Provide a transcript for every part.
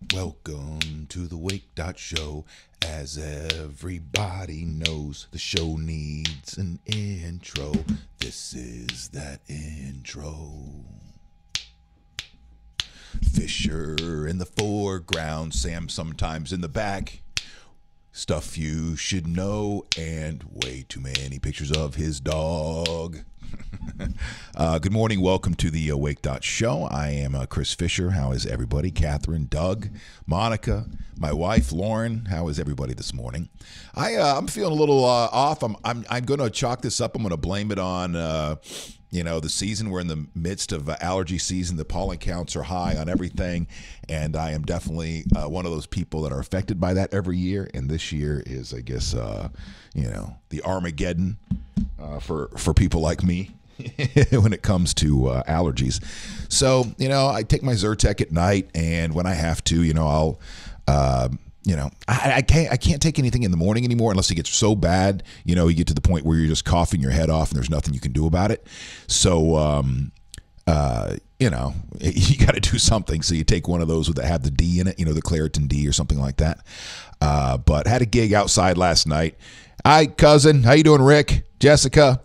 Welcome to the Wake.Show. As everybody knows, the show needs an intro. This is that intro. Fisher in the foreground, Sam sometimes in the back. Stuff you should know, and way too many pictures of his dog. Good morning. Welcome to the Wake.Show. I am Chris Fisher. How is everybody? Catherine, Doug, Monica, my wife, Lauren. How is everybody this morning? I'm feeling a little off. I'm going to chalk this up. I'm going to blame it on the season. We're in the midst of allergy season. The pollen counts are high on everything, and I am definitely one of those people that are affected by that every year. And this year is, I guess, the Armageddon for people like me when it comes to allergies. So, I take my Zyrtec at night, and when I have to, I'll I can't take anything in the morning anymore unless it gets so bad, you get to the point where you're just coughing your head off and there's nothing you can do about it. So, you got to do something. So you take one of those that have the D in it, the Claritin D or something like that. But had a gig outside last night. Hi, cousin. How you doing, Rick? Jessica?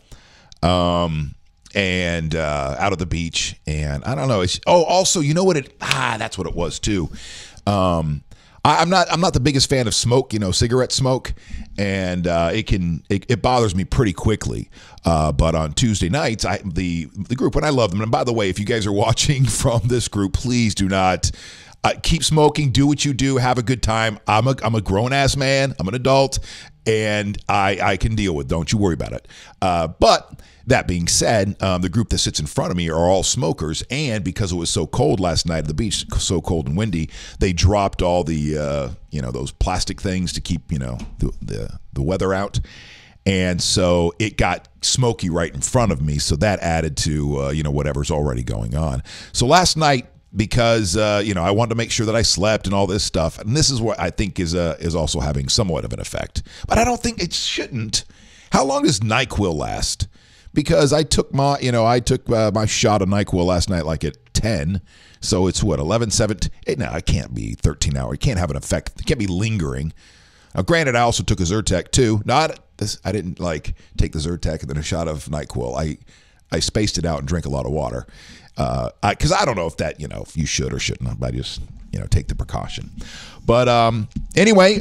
And out of the beach. And I don't know. Also, you know what that's what it was too. I'm not the biggest fan of smoke, cigarette smoke, and it bothers me pretty quickly. But on Tuesday nights, the group, and I love them. And by the way, if you guys are watching from this group, please do not keep smoking. Do what you do. Have a good time. I'm a grown ass man. I'm an adult, and I can deal with. Don't you worry about it. But that being said, the group that sits in front of me are all smokers, and because it was so cold last night at the beach, so cold and windy, they dropped all the those plastic things to keep the weather out, and so it got smoky right in front of me. So that added to whatever's already going on. So last night, because I wanted to make sure that I slept and all this stuff, and this is what I think is also having somewhat of an effect, but I don't think it shouldn't. How long does NyQuil last? Because I took my shot of NyQuil last night like at 10. So it's what, 11, 17? No, it can't be 13 hours. It can't have an effect. It can't be lingering. Granted, I also took a Zyrtec too. I didn't take the Zyrtec and then a shot of NyQuil. I spaced it out and drank a lot of water. Because I don't know if that, if you should or shouldn't. I just, take the precaution. But anyway,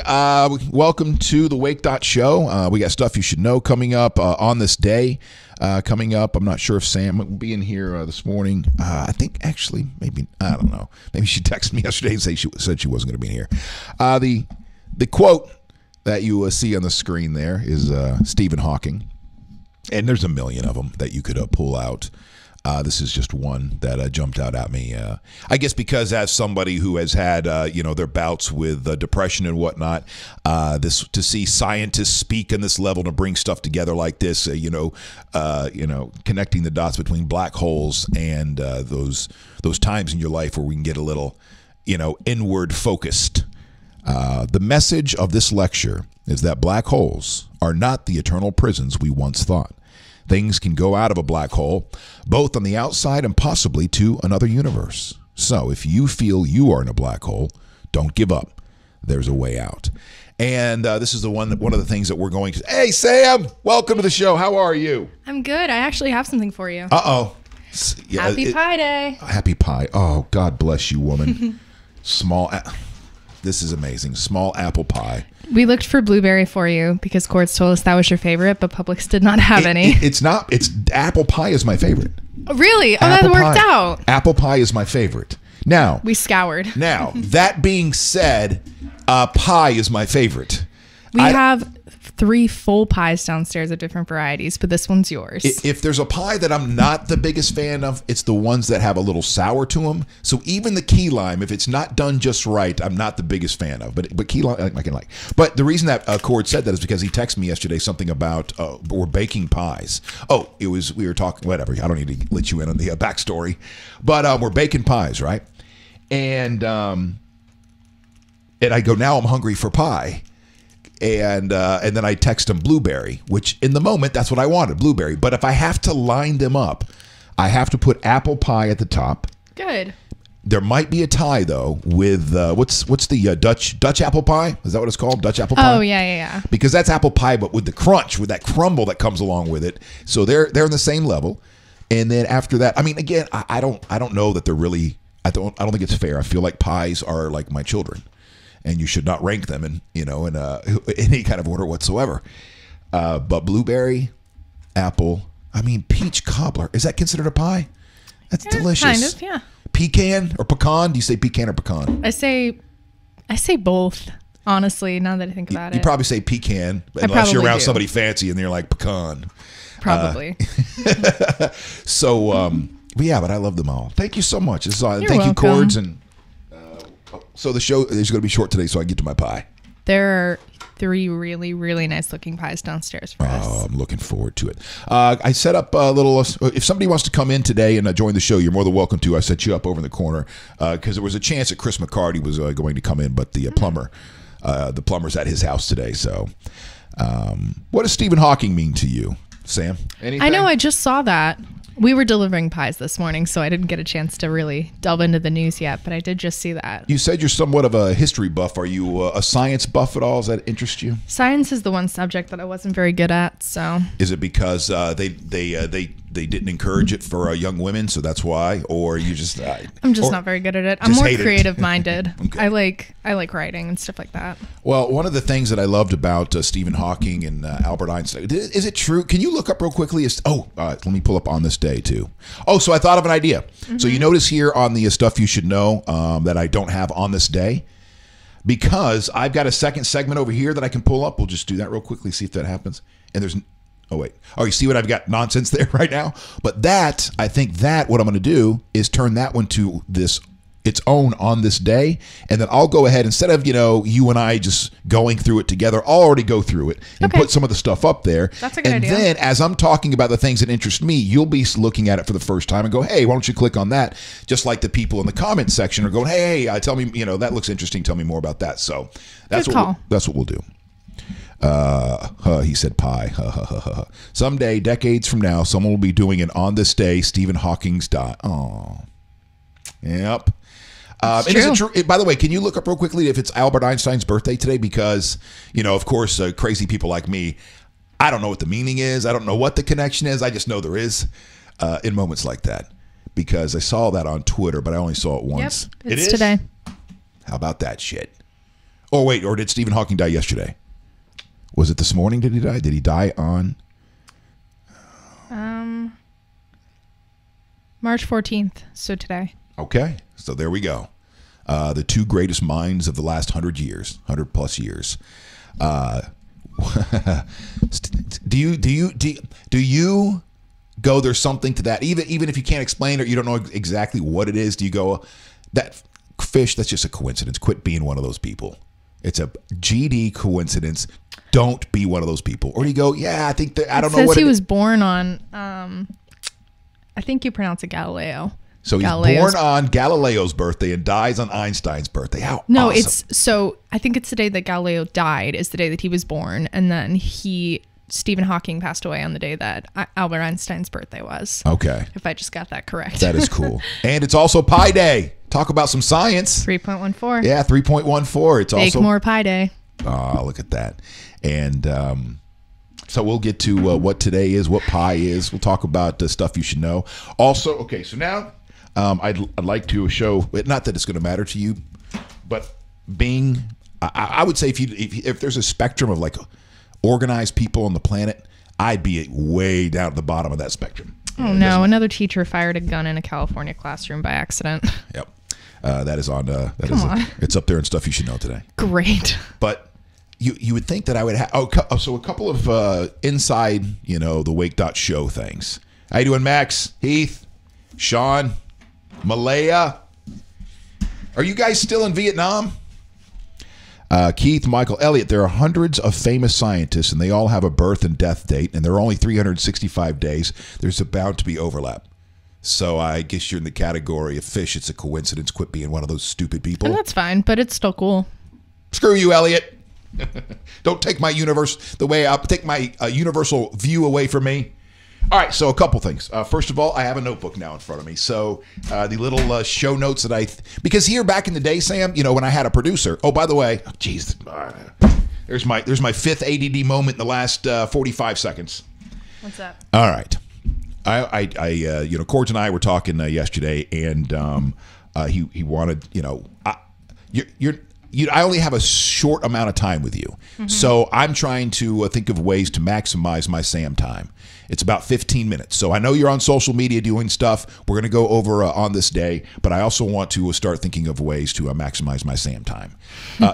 welcome to the Wake.Show. We got stuff you should know coming up on this day. Coming up, I'm not sure if Sam will be in here this morning. I think actually, maybe, I don't know. Maybe she texted me yesterday and said she wasn't going to be here. The quote that you see on the screen there is Stephen Hawking. And there's a million of them that you could pull out. This is just one that jumped out at me. I guess because as somebody who has had, their bouts with depression and whatnot, to see scientists speak on this level to bring stuff together like this, connecting the dots between black holes and those times in your life where we can get a little, inward focused. The message of this lecture is that black holes are not the eternal prisons we once thought. Things can go out of a black hole, both on the outside and possibly to another universe. So if you feel you are in a black hole, don't give up. There's a way out. And this is one of the things that we're going to... Hey, Sam! Welcome to the show. How are you? I'm good. I actually have something for you. Uh-oh. Happy Pie Day. Happy Pie. Oh, God bless you, woman. This is amazing. Small apple pie. We looked for blueberry for you because Quartz told us that was your favorite, but Publix did not have any. It's not. It's apple pie is my favorite. Oh, really? Oh, that worked out. Apple pie is my favorite. Now. We scoured. Now, that being said, pie is my favorite. We have 3 full pies downstairs of different varieties, but this one's yours. If there's a pie that I'm not the biggest fan of, it's the ones that have a little sour to them. So even the key lime, if it's not done just right, I'm not the biggest fan of. But key lime, I can like. But the reason that Cord said that is because he texted me yesterday something about we're baking pies. Oh, we were talking, whatever. I don't need to let you in on the backstory. But we're baking pies, right? And I go, now I'm hungry for pie. And then I text him blueberry, which in the moment, that's what I wanted, blueberry. But if I have to line them up, I have to put apple pie at the top. Good. There might be a tie though with what's the Dutch apple pie? Is that what it's called? Dutch apple pie? Oh yeah. Because that's apple pie, but with the crunch, with that crumble that comes along with it. So they're in the same level. And then after that, I mean, again, I don't know that they're really. I don't think it's fair. I feel like pies are like my children, and you should not rank them in any kind of order whatsoever. But blueberry, apple, I mean peach cobbler, is that considered a pie? That's delicious. Kind of, yeah. Pecan or pecan? Do you say pecan or pecan? I say both. Honestly, now that I think about it, You probably say pecan, unless you're around somebody fancy and they're like pecan. Probably. But I love them all. Thank you so much. Thank welcome. you, Cords. And so the show is going to be short today, so I can get to my pie. There are 3 really, really nice looking pies downstairs for us. I'm looking forward to it. I set up a little. If somebody wants to come in today and join the show, you're more than welcome to. I set you up over in the corner because there was a chance that Chris McCarty was going to come in, but the plumber's at his house today. So, what does Stephen Hawking mean to you, Sam? Anything? I know. I just saw that. We were delivering pies this morning, so I didn't get a chance to really delve into the news yet, but I did just see that. You said you're somewhat of a history buff. Are you a science buff at all? Does that interest you? Science is the one subject that I wasn't very good at, so. Is it because they didn't encourage it for young women, so that's why? Or you just... I'm just not very good at it. I'm more creative minded. Okay. I like writing and stuff like that. Well, one of the things that I loved about Stephen Hawking and Albert Einstein, is it true? Can you look up real quickly? Let me pull up On This Day, too. Oh, so I thought of an idea. Mm-hmm. So you notice here on the Stuff You Should Know that I don't have On This Day, because I've got a second segment over here that I can pull up. We'll just do that real quickly, see if that happens. And there's... Oh, wait. Oh, you see what I've got nonsense there right now? But I think what I'm going to do is turn that one to its own On This Day. And then I'll go ahead, instead of, you and I just going through it together, I'll already go through it and put some of the stuff up there. That's a good idea. And then as I'm talking about the things that interest me, you'll be looking at it for the first time and go, hey, why don't you click on that? Just like the people in the comment section are going, hey, tell me, that looks interesting. Tell me more about that. So that's what we'll do. He said pie. Someday, decades from now, someone will be doing an On This Day, Stephen Hawking's die. Oh, yep. And is it true? By the way, can you look up real quickly if it's Albert Einstein's birthday today? Because, of course, crazy people like me, I don't know what the meaning is. I don't know what the connection is. I just know there is in moments like that. Because I saw that on Twitter, but I only saw it once. Yep, it's today. How about that shit? Oh, wait, or did Stephen Hawking die yesterday? Was it this morning? Did he die? Did he die on? March 14th. So today. Okay. So there we go. The 2 greatest minds of the last 100 years, 100 plus years. Do you go, there's something to that? Even if you can't explain it or you don't know exactly what it is, do you go, that fish, that's just a coincidence. Quit being one of those people. It's a GD coincidence. Don't be one of those people. Or do you go, yeah, I think that I don't know what it says. He was born on, I think you pronounce it Galileo. So he's born on Galileo's birthday and dies on Einstein's birthday. How awesome. I think it's the day that Galileo died is the day that he was born. And then Stephen Hawking passed away on the day that Albert Einstein's birthday was. Okay. If I just got that correct. That is cool. And it's also Pi Day. Talk about some science. 3.14. Yeah, 3.14. It's Bake more Pi Day. Oh, look at that. And so we'll get to what today is, what pi is. We'll talk about stuff you should know. Also, okay, so now I'd like to show, not that it's going to matter to you, but I would say if there's a spectrum of like organized people on the planet, I'd be way down at the bottom of that spectrum. Oh, no. Another teacher fired a gun in a California classroom by accident. Yep. That is on. It's up there in Stuff You Should Know today. Great. But you would think that I would have. So a couple of inside, the Wake.Show things. How you doing, Max, Heath, Sean, Malaya? Are you guys still in Vietnam? Keith, Michael, Elliot, there are hundreds of famous scientists, and they all have a birth and death date, and there are only 365 days. There's bound to be overlap. So I guess you're in the category of fish. It's a coincidence. Quit being one of those stupid people. And that's fine, but it's still cool. Screw you, Elliot. Don't take my universe take my universal view away from me. All right, so a couple things. First of all, I have a notebook now in front of me. So the little show notes that because here back in the day, Sam, when I had a producer. Oh, by the way, geez, there's my fifth ADD moment in the last 45 seconds. What's that? All right, Cords and I were talking yesterday, and he wanted, I only have a short amount of time with you. Mm-hmm. So I'm trying to think of ways to maximize my Sam time. It's about 15 minutes. So I know you're on social media doing stuff. We're going to go over on this day, but I also want to start thinking of ways to maximize my Sam time.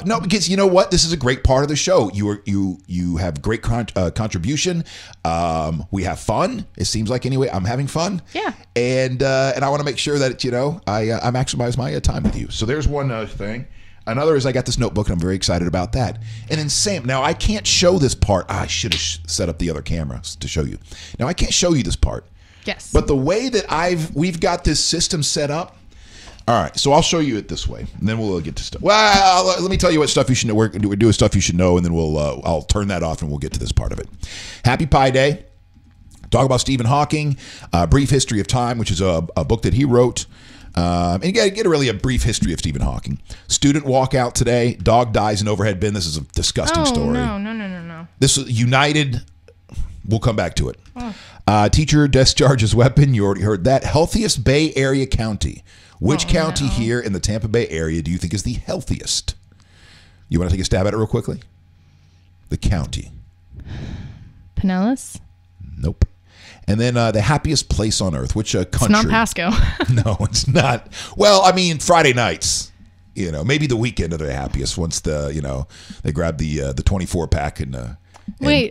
No, because you know what? This is a great part of the show. You have great contribution. We have fun. It seems like anyway, I'm having fun. Yeah. And I want to make sure that, I maximize my time with you. So there's one thing. Another is I got this notebook, and I'm very excited about that. And then Sam, now I can't show this part. I should have set up the other cameras to show you. Now I can't show you this part. Yes. But the way that we've got this system set up. All right, so I'll show you it this way, and then we'll get to stuff. Well, let me tell you what stuff you should know. We're doing stuff you should know, and then I'll turn that off, and we'll get to this part of it. Happy Pi Day. Talk about Stephen Hawking, Brief History of Time, which is a book that he wrote. And you get really a brief history of Stephen Hawking. Student walkout today. Dog dies in overhead bin. This is a disgusting story. No. This is United. We'll come back to it. Teacher discharges weapon. You already heard that. Healthiest Bay Area county. Which county here in the Tampa Bay area do you think is the healthiest? You want to take a stab at it real quickly? The county. Pinellas? Nope. And then the happiest place on earth, which country? It's not Pasco. No, it's not. Well, I mean, Friday nights, maybe the weekend are the happiest once they grab the 24 pack and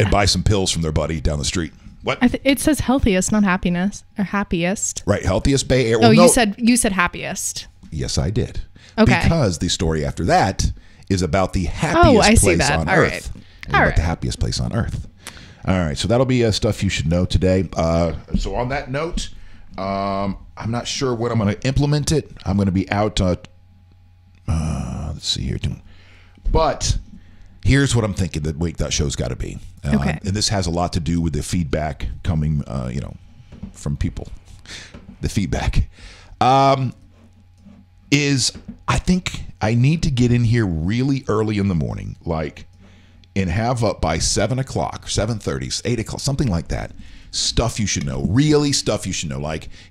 buy some pills from their buddy down the street. What? It says healthiest, not happiness or happiest. Right, healthiest Bay Area. Well, you said happiest. Yes, I did. Okay. Because the story after that is about the happiest place on earth. All right. The happiest place on earth. All right, so that'll be stuff you should know today. So on that note, I'm not sure when I'm going to implement it. I'm going to be out. Let's see here. But here's what I'm thinking that Wake.Show's got to be. Okay. And this has a lot to do with the feedback coming, from people. The feedback is I think I need to get in here really early in the morning, and have up by 7 o'clock, 7:30, 8 o'clock, something like that. Stuff you should know, really stuff you should know.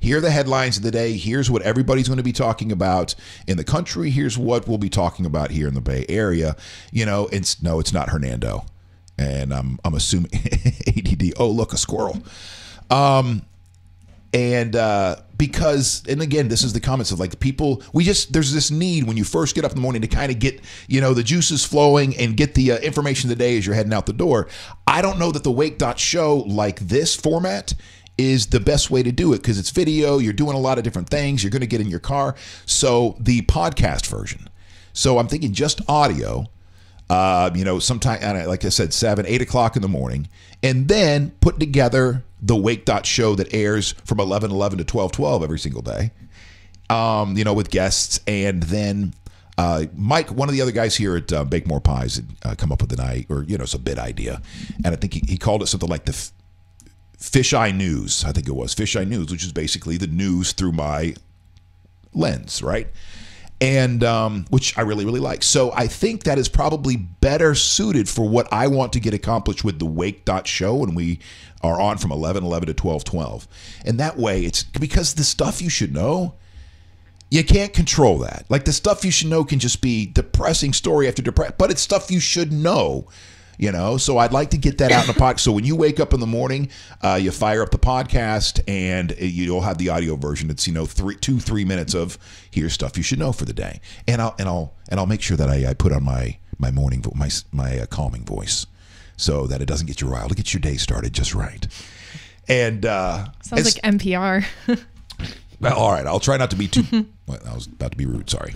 Here are the headlines of the day. Here's what everybody's going to be talking about in the country. Here's what we'll be talking about here in the Bay Area. It's not Hernando. And I'm assuming ADD. Oh, look, a squirrel. Because again, this is the comments of people, there's this need when you first get up in the morning to kind of get, the juices flowing and get the information of the day as you're heading out the door. I don't know that the Wake.Show this format is the best way to do it because it's video. You're doing a lot of different things. You're going to get in your car. So the podcast version. So I'm thinking just audio, sometime, like I said, 7, 8 o'clock in the morning, and then put together the Wake.Show that airs from 11:11 to 12:12 every single day, with guests. And then Mike, one of the other guys here at Bake More Pies, had come up with it's a bit idea. And I think he called it something like the Fisheye News. I think it was Fisheye News, which is basically the news through my lens, right? And which I really, really like. So I think that is probably better suited for what I want to get accomplished with the Wake.Show when we are on from 11:11 to 12:12. And that way, it's because the stuff you should know, you can't control that. The stuff you should know can just be depressing story after depressing, but it's stuff you should know. So I'd like to get that out in the podcast. So when you wake up in the morning, you fire up the podcast and you'll have the audio version. It's 3 minutes of here's stuff you should know for the day, and I'll make sure that I put on my morning my calming voice so that it doesn't get you riled. It gets your day started just right. And sounds like NPR. Well, all right. I'll try not to be too. Well, I was about to be rude. Sorry.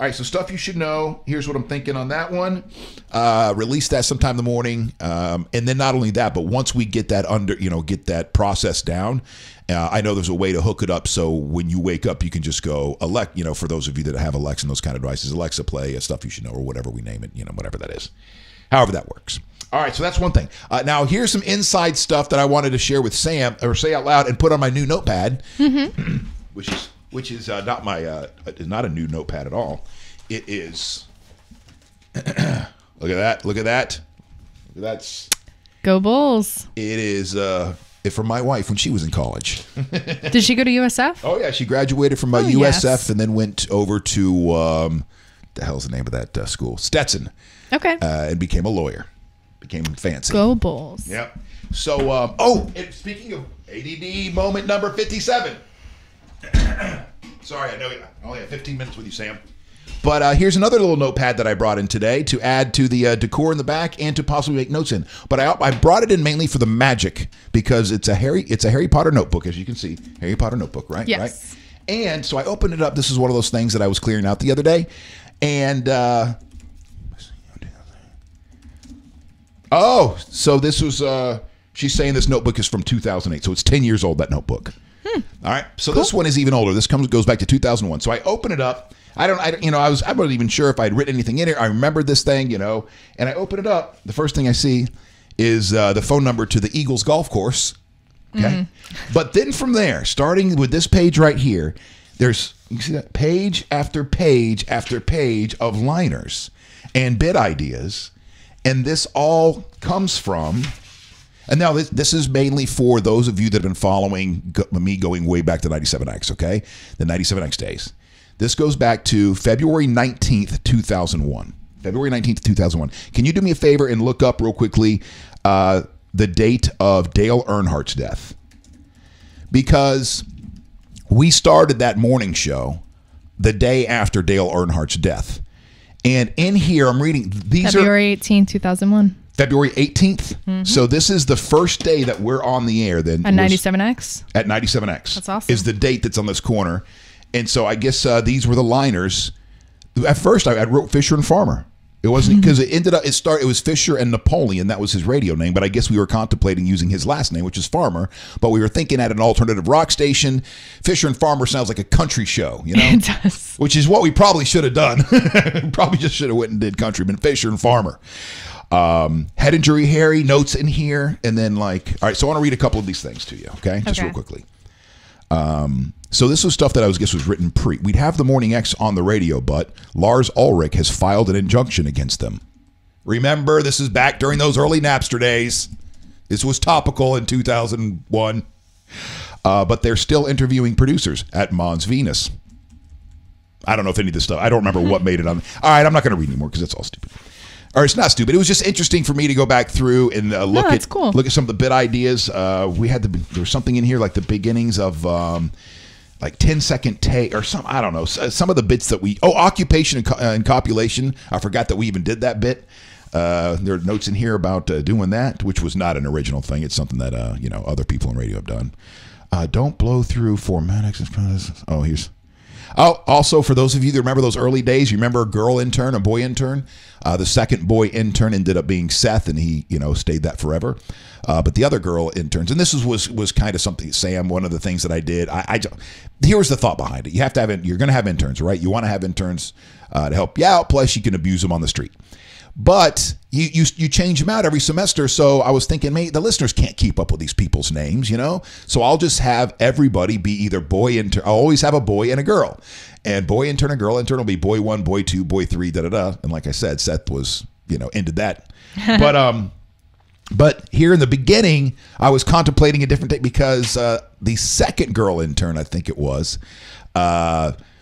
All right, so stuff you should know. Here's what I'm thinking on that one. Release that sometime in the morning, and then not only that, but once we get that get that process down, I know there's a way to hook it up so when you wake up, you can just go for those of you that have Alexa and those kind of devices, Alexa play stuff you should know or whatever we name it, whatever that is, however that works. All right, so that's one thing. Now, here's some inside stuff that I wanted to share with Sam, or say out loud, and put on my new notepad, which is not my not a new notepad at all. It is. Look at that! Look at that! That's. Go Bulls. It is from my wife when she was in college. Did she go to USF? Oh yeah, she graduated from USF yes. and then went over to the hell's the name of that school? Stetson. Okay. And became a lawyer. Became fancy. Go Bulls. Yep. So, and speaking of ADD moment number 57. Sorry, I know I only have 15 minutes with you, Sam. But here's another little notepad that I brought in today to add to the decor in the back and to possibly make notes in. But I brought it in mainly for the magic because it's a Harry Potter notebook, as you can see. Harry Potter notebook, right? Yes. Right? And so I opened it up. This is one of those things that I was clearing out the other day. And, so this was, she's saying this notebook is from 2008. So it's 10 years old, that notebook. All right. So cool. This one is even older. This goes back to 2001. So I open it up. I wasn't even sure if I'd written anything in it. I remembered this thing, and I open it up. The first thing I see is the phone number to the Eagles golf course. Okay. But then from there, starting with this page right here, you can see that page after page after page of liners and bit ideas. And this all comes from, and now this is mainly for those of you that have been following me going way back to 97X, okay? The 97X days. This goes back to February 19th, 2001. February 19th, 2001. Can you do me a favor and look up real quickly the date of Dale Earnhardt's death? Because we started that morning show the day after Dale Earnhardt's death. And in here, I'm reading, February 18th, 2001. February 18th. Mm-hmm. So this is the first day that we're on the air. Then at 97X? At 97X. That's awesome. Is the date that's on this corner. And so I guess these were the liners. At first, I wrote Fisher and Farmer. It wasn't because it ended up. It was Fisher and Napoleon. That was his radio name. But I guess we were contemplating using his last name, which is Farmer. But we were thinking at an alternative rock station. Fisher and Farmer sounds like a country show, It does. Which is what we probably should have done. Probably just should have went and did country, but Fisher and Farmer. Head injury, Harry, notes in here, and then all right. So I want to read a couple of these things to you, okay? Just real quickly. So this was stuff that I guess was written pre. We'd have the Morning X on the radio, but Lars Ulrich has filed an injunction against them. Remember, this is back during those early Napster days. This was topical in 2001. But they're still interviewing producers at Mons Venus. I don't know if any of this stuff, I don't remember what made it on. All right, I'm not going to read anymore because it's all stupid. Or it's not stupid. It was just interesting for me to go back through and look at some of the bit ideas. There was something in here like the beginnings of 10-second take or some. I don't know. Some of the bits that occupation and copulation. I forgot that we even did that bit. There are notes in here about doing that, which was not an original thing. It's something that other people in radio have done. Don't blow through formatics. Also, for those of you that remember those early days, you remember a girl intern, a boy intern? The second boy intern ended up being Seth, and he, stayed that forever. But the other girl interns, and this was kind of something, Sam, one of the things that I did. Here was the thought behind it. You're going to have interns, right? You want to have interns to help you out, plus you can abuse them on the street. But you change them out every semester. So I was thinking, the listeners can't keep up with these people's names, So I'll just have everybody be either boy intern. I'll always have a boy and a girl. And boy intern and girl intern will be boy 1, boy 2, boy 3, da-da-da. And like I said, Seth was, ended that. But here in the beginning, I was contemplating a different date because the second girl intern, I think it was,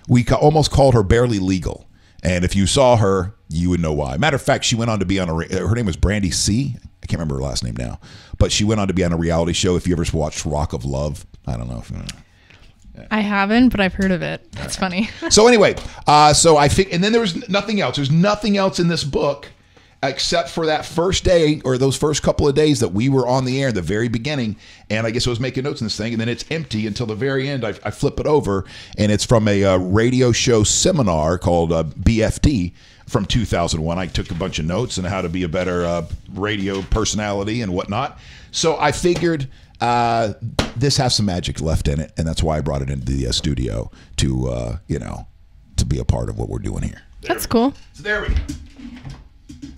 we almost called her Barely Legal. And if you saw her, you would know why. Matter of fact, she went on to be on her name was Brandy C. I can't remember her last name now. But she went on to be on a reality show. If you ever watched Rock of Love, I don't know if I haven't, but I've heard of it. That's funny. So anyway, so I think, and then there was nothing else. There's nothing else in this book except for that first day or those first couple of days that we were on the air at the very beginning. And I guess I was making notes in this thing, and then it's empty until the very end. I flip it over, and it's from a radio show seminar called BFD from 2001. I took a bunch of notes on how to be a better radio personality and whatnot. So I figured this has some magic left in it, and that's why I brought it into the studio to be a part of what we're doing here. That's cool. So there we go.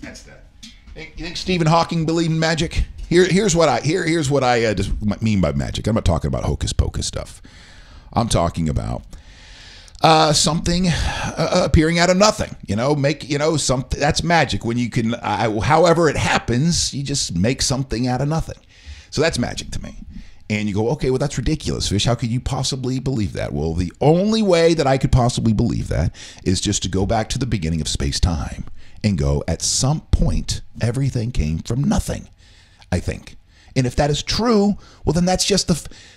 That's that. You think Stephen Hawking believed in magic? Here's what I just mean by magic. I'm not talking about hocus pocus stuff. I'm talking about something appearing out of nothing. Something that's magic. When you can, however it happens, you just make something out of nothing. So that's magic to me. And you go, okay, well, that's ridiculous, Fish. How could you possibly believe that? Well, the only way that I could possibly believe that is just to go back to the beginning of space-time and go, at some point, everything came from nothing, I think. And if that is true, well, then that's just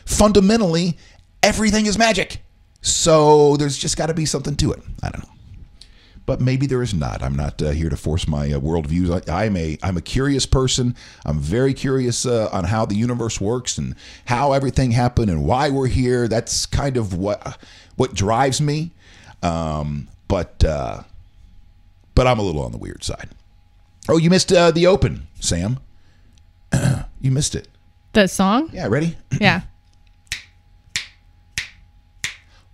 fundamentally, everything is magic. So there's just got to be something to it. I don't know. But maybe there is not. I'm not here to force my worldviews. I'm a curious person. I'm very curious on how the universe works and how everything happened and why we're here. That's kind of what drives me. But I'm a little on the weird side. Oh, you missed the open, Sam. You missed it. The song? Yeah, ready? Yeah.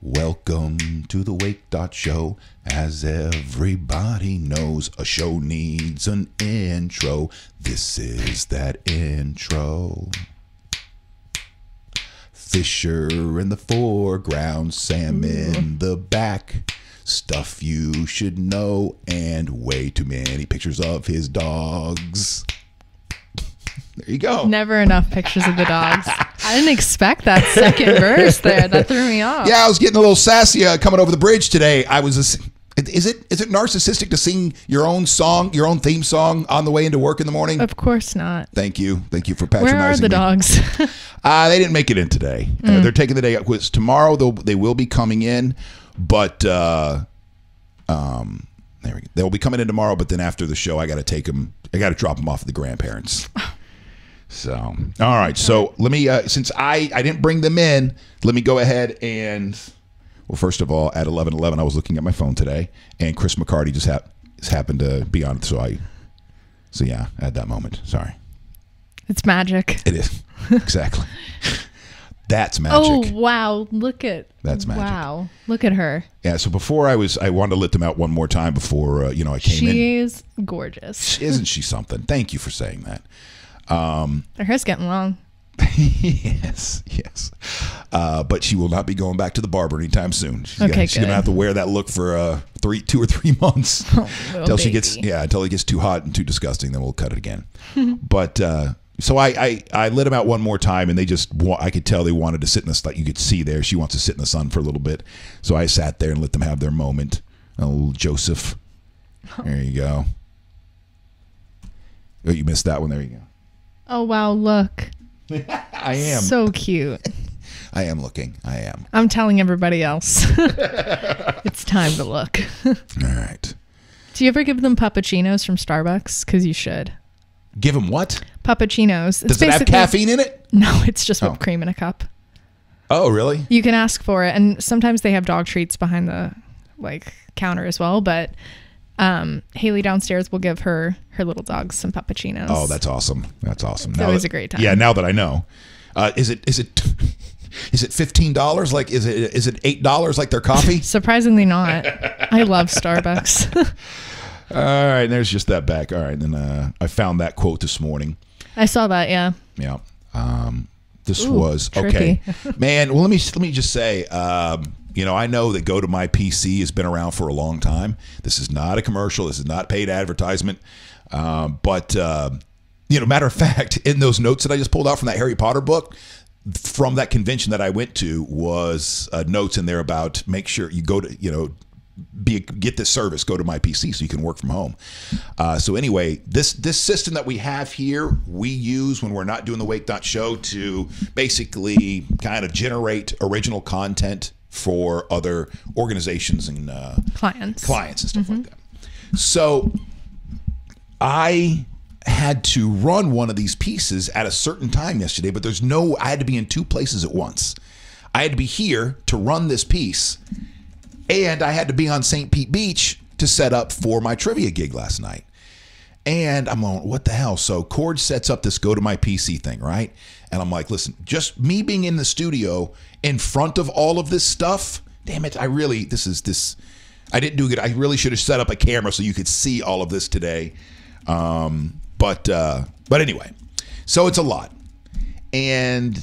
Welcome to the Wake.Show. As everybody knows, a show needs an intro. This is that intro. Fisher in the foreground, Sam in the back. Stuff you should know, and way too many pictures of his dogs. There you go. Never enough pictures of the dogs. I didn't expect that second verse there. That threw me off. Yeah, I was getting a little sassy coming over the bridge today. Is it narcissistic to sing your own song, your own theme song on the way into work in the morning? Of course not. Thank you for patronizing me. Where are the dogs? They didn't make it in today. They're taking the day out. Tomorrow they will be coming in, but there we go. They'll be coming in tomorrow. But then after the show, I got to take them. I got to drop them off at the grandparents. So, all right. So let me, since I didn't bring them in, let me go ahead and, well, first of all, at 11:11, I was looking at my phone today, and Chris McCarty just happened to be on. So yeah, at that moment. Sorry. It's magic. It is. Exactly. That's magic. Oh, wow. That's magic. Wow. Look at her. Yeah. So before I wanted to let them out one more time before, I came in. She is gorgeous. Isn't she something? Thank you for saying that. Her hair's getting long. yes. But she will not be going back to the barber anytime soon. She's gonna have to wear that look for 2 or 3 months until it gets too hot and too disgusting. Then we'll cut it again. But so I let them out one more time, and I could tell they wanted to sit in the sun. You could see there she wants to sit in the sun for a little bit. So I sat there and let them have their moment. Oh, Joseph, there you go. Oh, you missed that one. There you go. Oh, wow, look. I am. So cute. I am looking. I am. I'm telling everybody else. It's time to look. All right. Do you ever give them puppuccinos from Starbucks? Because you should. Give them what? Puppuccinos. Does it have caffeine in it? No, it's just whipped cream in a cup. Oh, really? You can ask for it. And sometimes they have dog treats behind the counter as well. But Haley downstairs will give her little dogs some puppuccinos. Oh, that's awesome. That's awesome. It's always a great time. Yeah, now that I know. Is it $15? Like is it $8 like their coffee? Surprisingly not. I love Starbucks. All right, and there's just that back. All right, and then I found that quote this morning. I saw that, yeah. Yeah. This was okay. Man, well let me just say I know that Go to My PC has been around for a long time. This is not a commercial. This is not paid advertisement. But matter of fact, in those notes that I just pulled out from that Harry Potter book, from that convention that I went to, was notes in there about make sure you go to, get this service, Go to My PC, so you can work from home. So anyway, this system that we have here, we use when we're not doing the Wake.Show to basically kind of generate original content for other organizations and clients and stuff like that. So I had to run one of these pieces at a certain time yesterday, but I had to be in 2 places at once. I had to be here to run this piece, and I had to be on St. Pete Beach to set up for my trivia gig last night. And I'm going, what the hell? So Cord sets up this Go to My PC thing, right? And I'm like, listen, just me being in the studio in front of all of this stuff, damn it, I didn't do good. I really should have set up a camera so you could see all of this today. But anyway, so it's a lot. And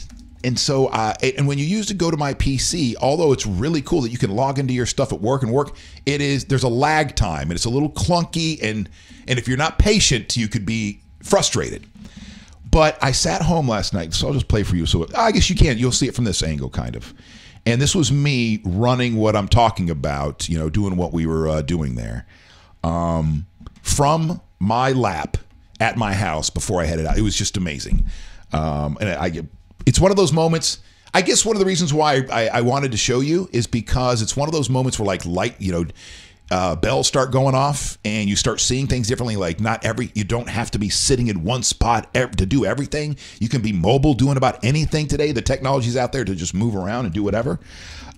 so and when you use to go to my PC, although it's really cool that you can log into your stuff at work and work, there's a lag time and it's a little clunky, and if you're not patient, you could be frustrated. But I sat home last night, so I'll just play for you. So I guess you'll see it from this angle, kind of. And this was me running what I'm talking about, doing what we were doing there, from my lap at my house before I headed out. It was just amazing. It's one of those moments. I guess one of the reasons why I wanted to show you is because it's one of those moments where bells start going off and you start seeing things differently. Like you don't have to be sitting in one spot to do everything. You can be mobile, doing about anything today. The technology's out there to just move around and do whatever.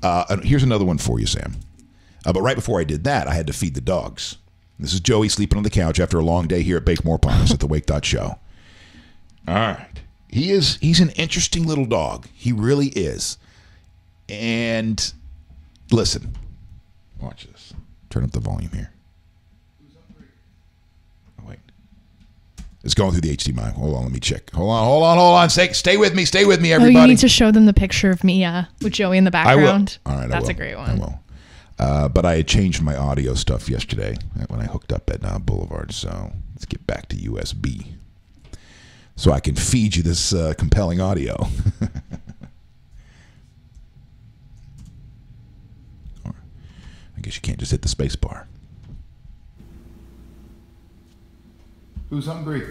And here's another one for you, Sam. But right before I did that, I had to feed the dogs. This is Joey sleeping on the couch after a long day here at Wake at the Wake.Show. All right. He's an interesting little dog. He really is. And listen, watch this. Turn up the volume here. Oh, wait. It's going through the HDMI. Hold on, let me check. Hold on. Stay with me, everybody. Oh, you need to show them the picture of Mia with Joey in the background. I will. All right, That's a great one. I will. But I had changed my audio stuff yesterday when I hooked up at Boulevard. So let's get back to USB. So I can feed you this compelling audio. I guess you can't just hit the space bar. Who's hungry?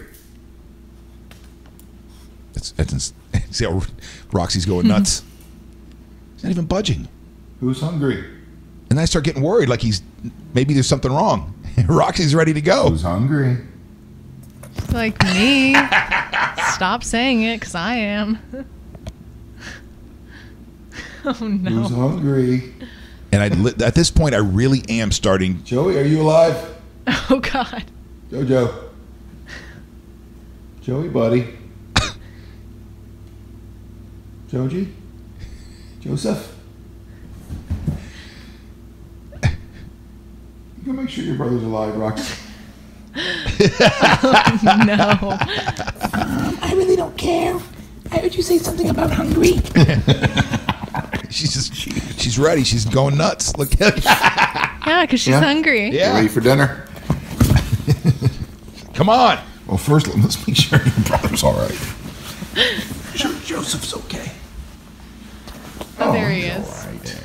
See how Roxy's going nuts? He's not even budging. Who's hungry? And I start getting worried, like maybe there's something wrong. Roxy's ready to go. Who's hungry? Like me. Stop saying it, because I am. Oh, no. Who's hungry? And at this point, I really am starting. Joey, are you alive? Oh, God. Jojo. Joey, buddy. Joji? Joseph? You can make sure your brother's alive, Rox. Oh, no. I really don't care. I heard you say something about hungry. She's ready. She's going nuts. Look at her. Yeah, because she's hungry. Yeah. You ready for dinner? Come on. Well, first, let's make sure your brother's all right. Sure, Joseph's okay. Oh, there he is. All right.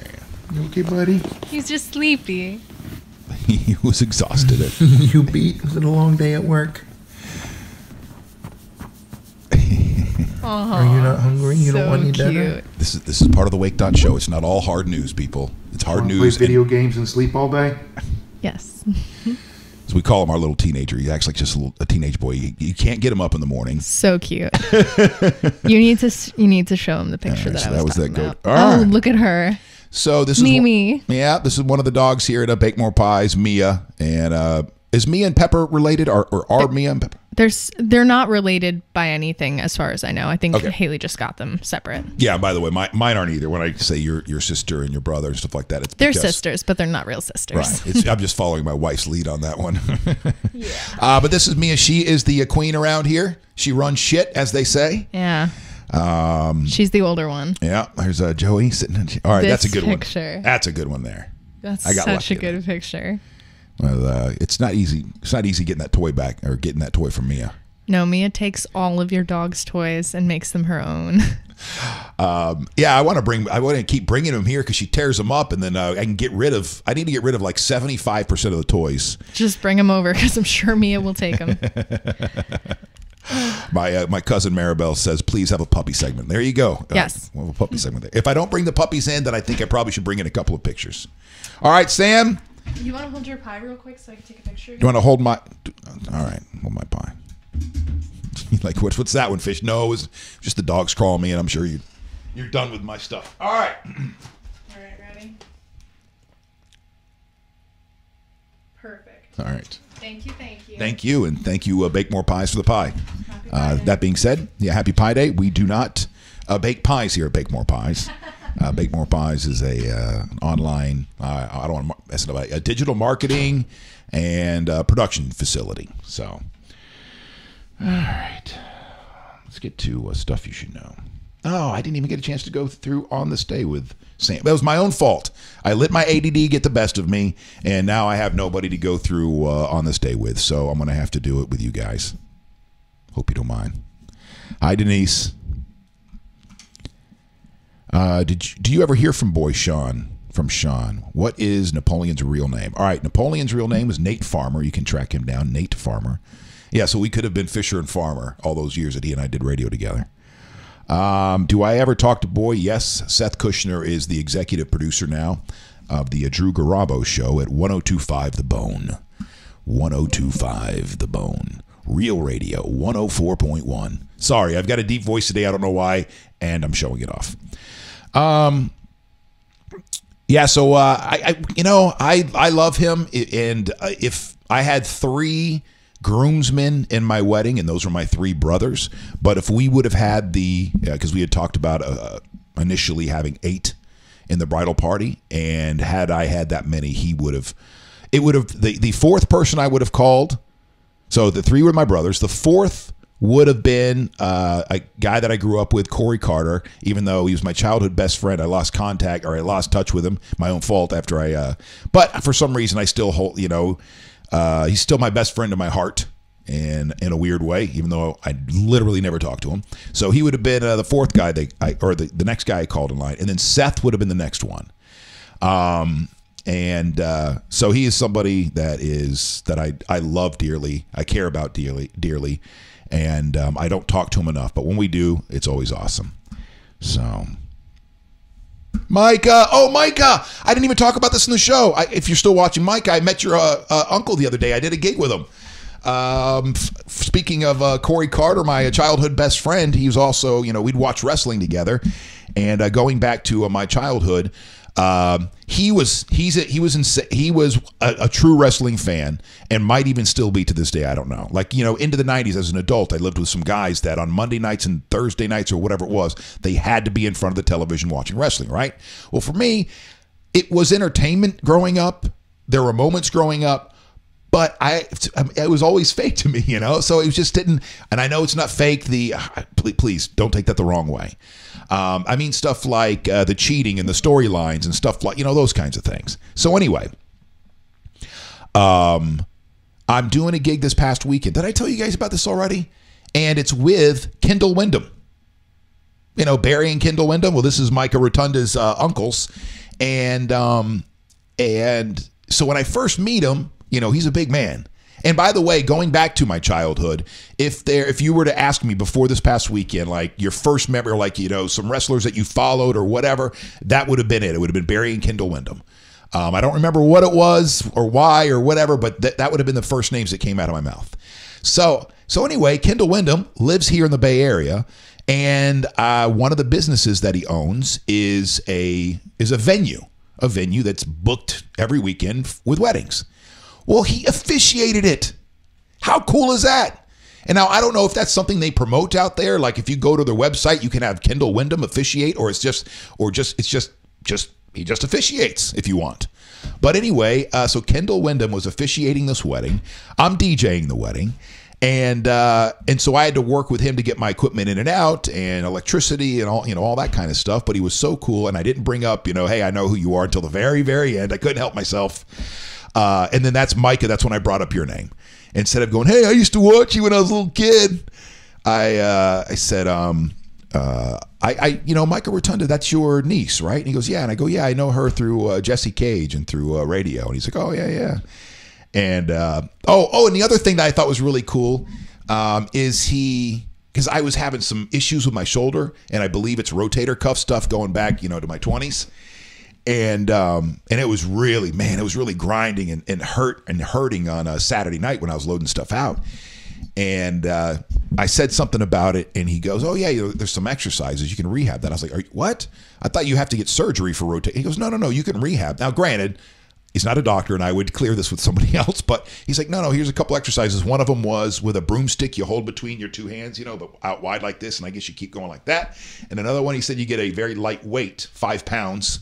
You okay, buddy? He's just sleepy. He was exhausted. You beat? Was it a long day at work? Are you not hungry? You don't want any dinner? This is part of the Wake.Show. It's not all hard news, people. It's hard news. Play video games and sleep all day? Yes. As we call him, our little teenager. He acts like just a teenage boy. You can't get him up in the morning. So cute. You need to show him the picture that I was talking about. Oh, look at her. So this is Mimi. This is one of the dogs here at Bake More Pies, Mia. And is Mia and Pepper related, or are Mia and Pepper? They're not related by anything, as far as I know. I think Haley just got them separate. Yeah. By the way, mine aren't either. When I say your sister and your brother and stuff like that, they're sisters, but they're not real sisters. Right. I'm just following my wife's lead on that one. Yeah. But this is Mia. She is the queen around here. She runs shit, as they say. Yeah. She's the older one. Yeah. There's Joey sitting. All right, that's a good picture. one. That's a good one there. That's such a good picture. Well, it's not easy. It's not easy getting that toy back, or getting that toy from Mia. No, Mia takes all of your dog's toys and makes them her own. Yeah, I want to keep bringing them here because she tears them up, and then I need to get rid of like 75% of the toys. Just bring them over, because I'm sure Mia will take them. My cousin Maribel says, please have a puppy segment. There you go. Yes. We'll have a puppy segment there. If I don't bring the puppies in, then I think I probably should bring in a couple of pictures. All right, Sam. You want to hold your pie real quick so I can take a picture? You want to hold my... All right, hold my pie. Like, what's that one, Fish? No, it was just the dogs crawling me, and I'm sure you're done with my stuff. All right. All right, ready? Perfect. All right. Thank you. Thank you, and thank you, Bake More Pies, for the pie. That being said, happy Pie Day. We do not bake pies here at Bake More Pies. Bake More Pies is a online, I don't want to mess it up, a digital marketing and production facility. So, All right. Let's get to stuff you should know. Oh, I didn't even get a chance to go through On This Day with Sam. That was my own fault. I let my ADD get the best of me, and now I have nobody to go through On This Day with, so I'm going to have to do it with you guys. Hope you don't mind. Hi, Denise. Do you ever hear from Boy Sean? From Sean. What is Napoleon's real name? All right, Napoleon's real name is Nate Farmer. You can track him down, Nate Farmer. Yeah, so we could have been Fisher and Farmer all those years that he and I did radio together. Do I ever talk to Boy? Yes. Seth Kushner is the executive producer now of the Drew Garabo show at 102.5 The Bone. 102.5 The Bone. Real Radio, 104.1. Sorry, I've got a deep voice today. I don't know why, and I'm showing it off. Yeah, so I love him, and if I had 3 groomsmen in my wedding, and those were my 3 brothers, but if we would have had because we had talked about initially having 8 in the bridal party, and had I had that many, the 4th person I would have called, so the 3 were my brothers, the 4th would have been a guy that I grew up with, Corey Carter. Even though he was my childhood best friend, I lost contact, or I lost touch with him. My own fault after but for some reason I still hold, he's still my best friend in my heart, and in a weird way, even though I literally never talked to him. So he would have been the 4th guy the next guy I called in line, and then Seth would have been the next one. So he is somebody that I love dearly, I care about dearly. And I don't talk to him enough, but when we do, it's always awesome. So, Micah. Oh, Micah. I didn't even talk about this in the show. If you're still watching, Micah, I met your uncle the other day. I did a gig with him. Speaking of Corey Carter, my childhood best friend, he was also, we'd watch wrestling together. And going back to my childhood, he was a true wrestling fan, and might even still be to this day. I don't know. Into the 90s as an adult, I lived with some guys that on Monday nights and Thursday nights or whatever it was, they had to be in front of the television watching wrestling, right? Well, for me, it was entertainment growing up. There were moments growing up, but it was always fake to me, So it just didn't. And I know it's not fake. Please don't take that the wrong way. I mean stuff like the cheating and the storylines and stuff like, those kinds of things. So anyway, I'm doing a gig this past weekend. Did I tell you guys about this already? And it's with Kendall Windham. Barry and Kendall Windham. Well, this is Micah Rotunda's uncles. And so when I first meet him, he's a big man. And by the way, going back to my childhood, if you were to ask me before this past weekend, like your first memory, some wrestlers that you followed or whatever, that would have been it. It would have been Barry and Kendall Windham. I don't remember what it was or why or whatever, but that would have been the first names that came out of my mouth. So anyway, Kendall Windham lives here in the Bay Area, and one of the businesses that he owns is a venue that's booked every weekend with weddings. Well, he officiated it. How cool is that? And now I don't know if that's something they promote out there. Like if you go to their website, you can have Kendall Windham officiate, or he just officiates if you want. But anyway, so Kendall Windham was officiating this wedding. I'm DJing the wedding. And so I had to work with him to get my equipment in and out, and electricity and all that kind of stuff. But he was so cool, and I didn't bring up, hey, I know who you are until the very, very end. I couldn't help myself. And then that's Micah. That's when I brought up your name. Instead of going, hey, I used to watch you when I was a little kid, I said, Micah Rotunda, that's your niece, right? And he goes, yeah. And I go, yeah, I know her through Jesse Cage and through radio. And he's like, oh, yeah. And and the other thing that I thought was really cool is because I was having some issues with my shoulder, and I believe it's rotator cuff stuff going back, to my 20s. And it was really, grinding and hurting on a Saturday night when I was loading stuff out. And I said something about it, and he goes, oh, yeah, there's some exercises. You can rehab that. I was like, what? I thought you have to get surgery for rotation. He goes, no, you can rehab. Now, granted, he's not a doctor, and I would clear this with somebody else, but he's like, no, here's a couple exercises. One of them was with a broomstick you hold between your 2 hands, but out wide like this, and I guess you keep going like that. And another one, he said you get a very light weight, 5 pounds,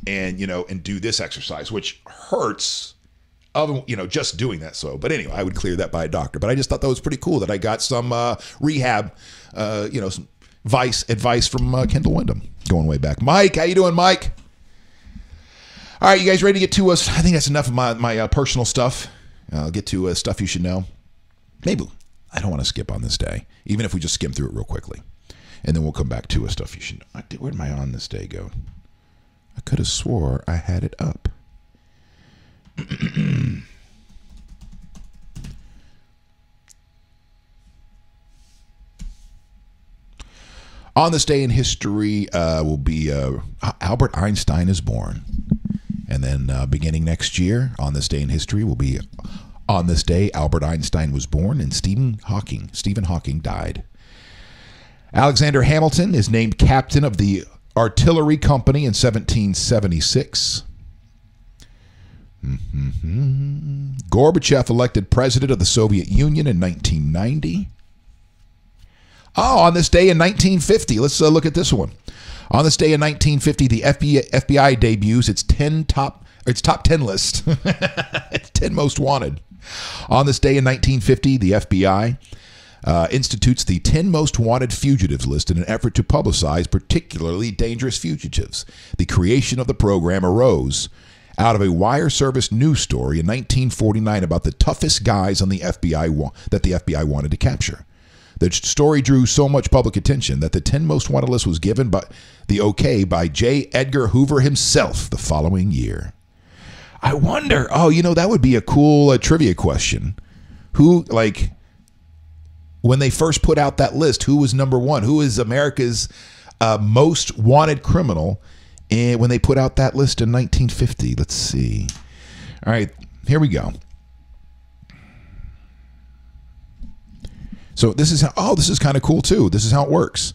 and do this exercise, which hurts of, just doing that. So, but anyway, I would clear that by a doctor. But I just thought that was pretty cool that I got some rehab, some advice from Kendall Windham going way back. Mike, how you doing, Mike? All right, you guys ready to get to us? I think that's enough of my personal stuff. I'll get to stuff you should know. Maybe I don't want to skip on this day, even if we just skim through it real quickly. And then we'll come back to stuff you should know. Where did my on this day go? I could have swore I had it up. On this day in history will be Albert Einstein is born. And then beginning next year, on this day in history will be on this day Albert Einstein was born and Stephen Hawking died. Alexander Hamilton is named captain of the Artillery Company in 1776. Gorbachev elected president of the Soviet Union in 1990. Oh, on this day in 1950, let's look at this one. On this day in 1950, the FBI debuts its top 10 list. It's 10 most wanted. On this day in 1950, the FBI institutes the 10 most wanted fugitives list in an effort to publicize particularly dangerous fugitives. The creation of the program arose out of a wire service news story in 1949 about the toughest guys on the FBI that the FBI wanted to capture. The story drew so much public attention that the 10 most wanted list was given by the okay by J. Edgar Hoover himself the following year. I wonder, that would be a cool trivia question. Who, when they first put out that list, who was number one? Who is America's most wanted criminal when they put out that list in 1950? Let's see. All right, here we go. So this is kind of cool too. This is how it works.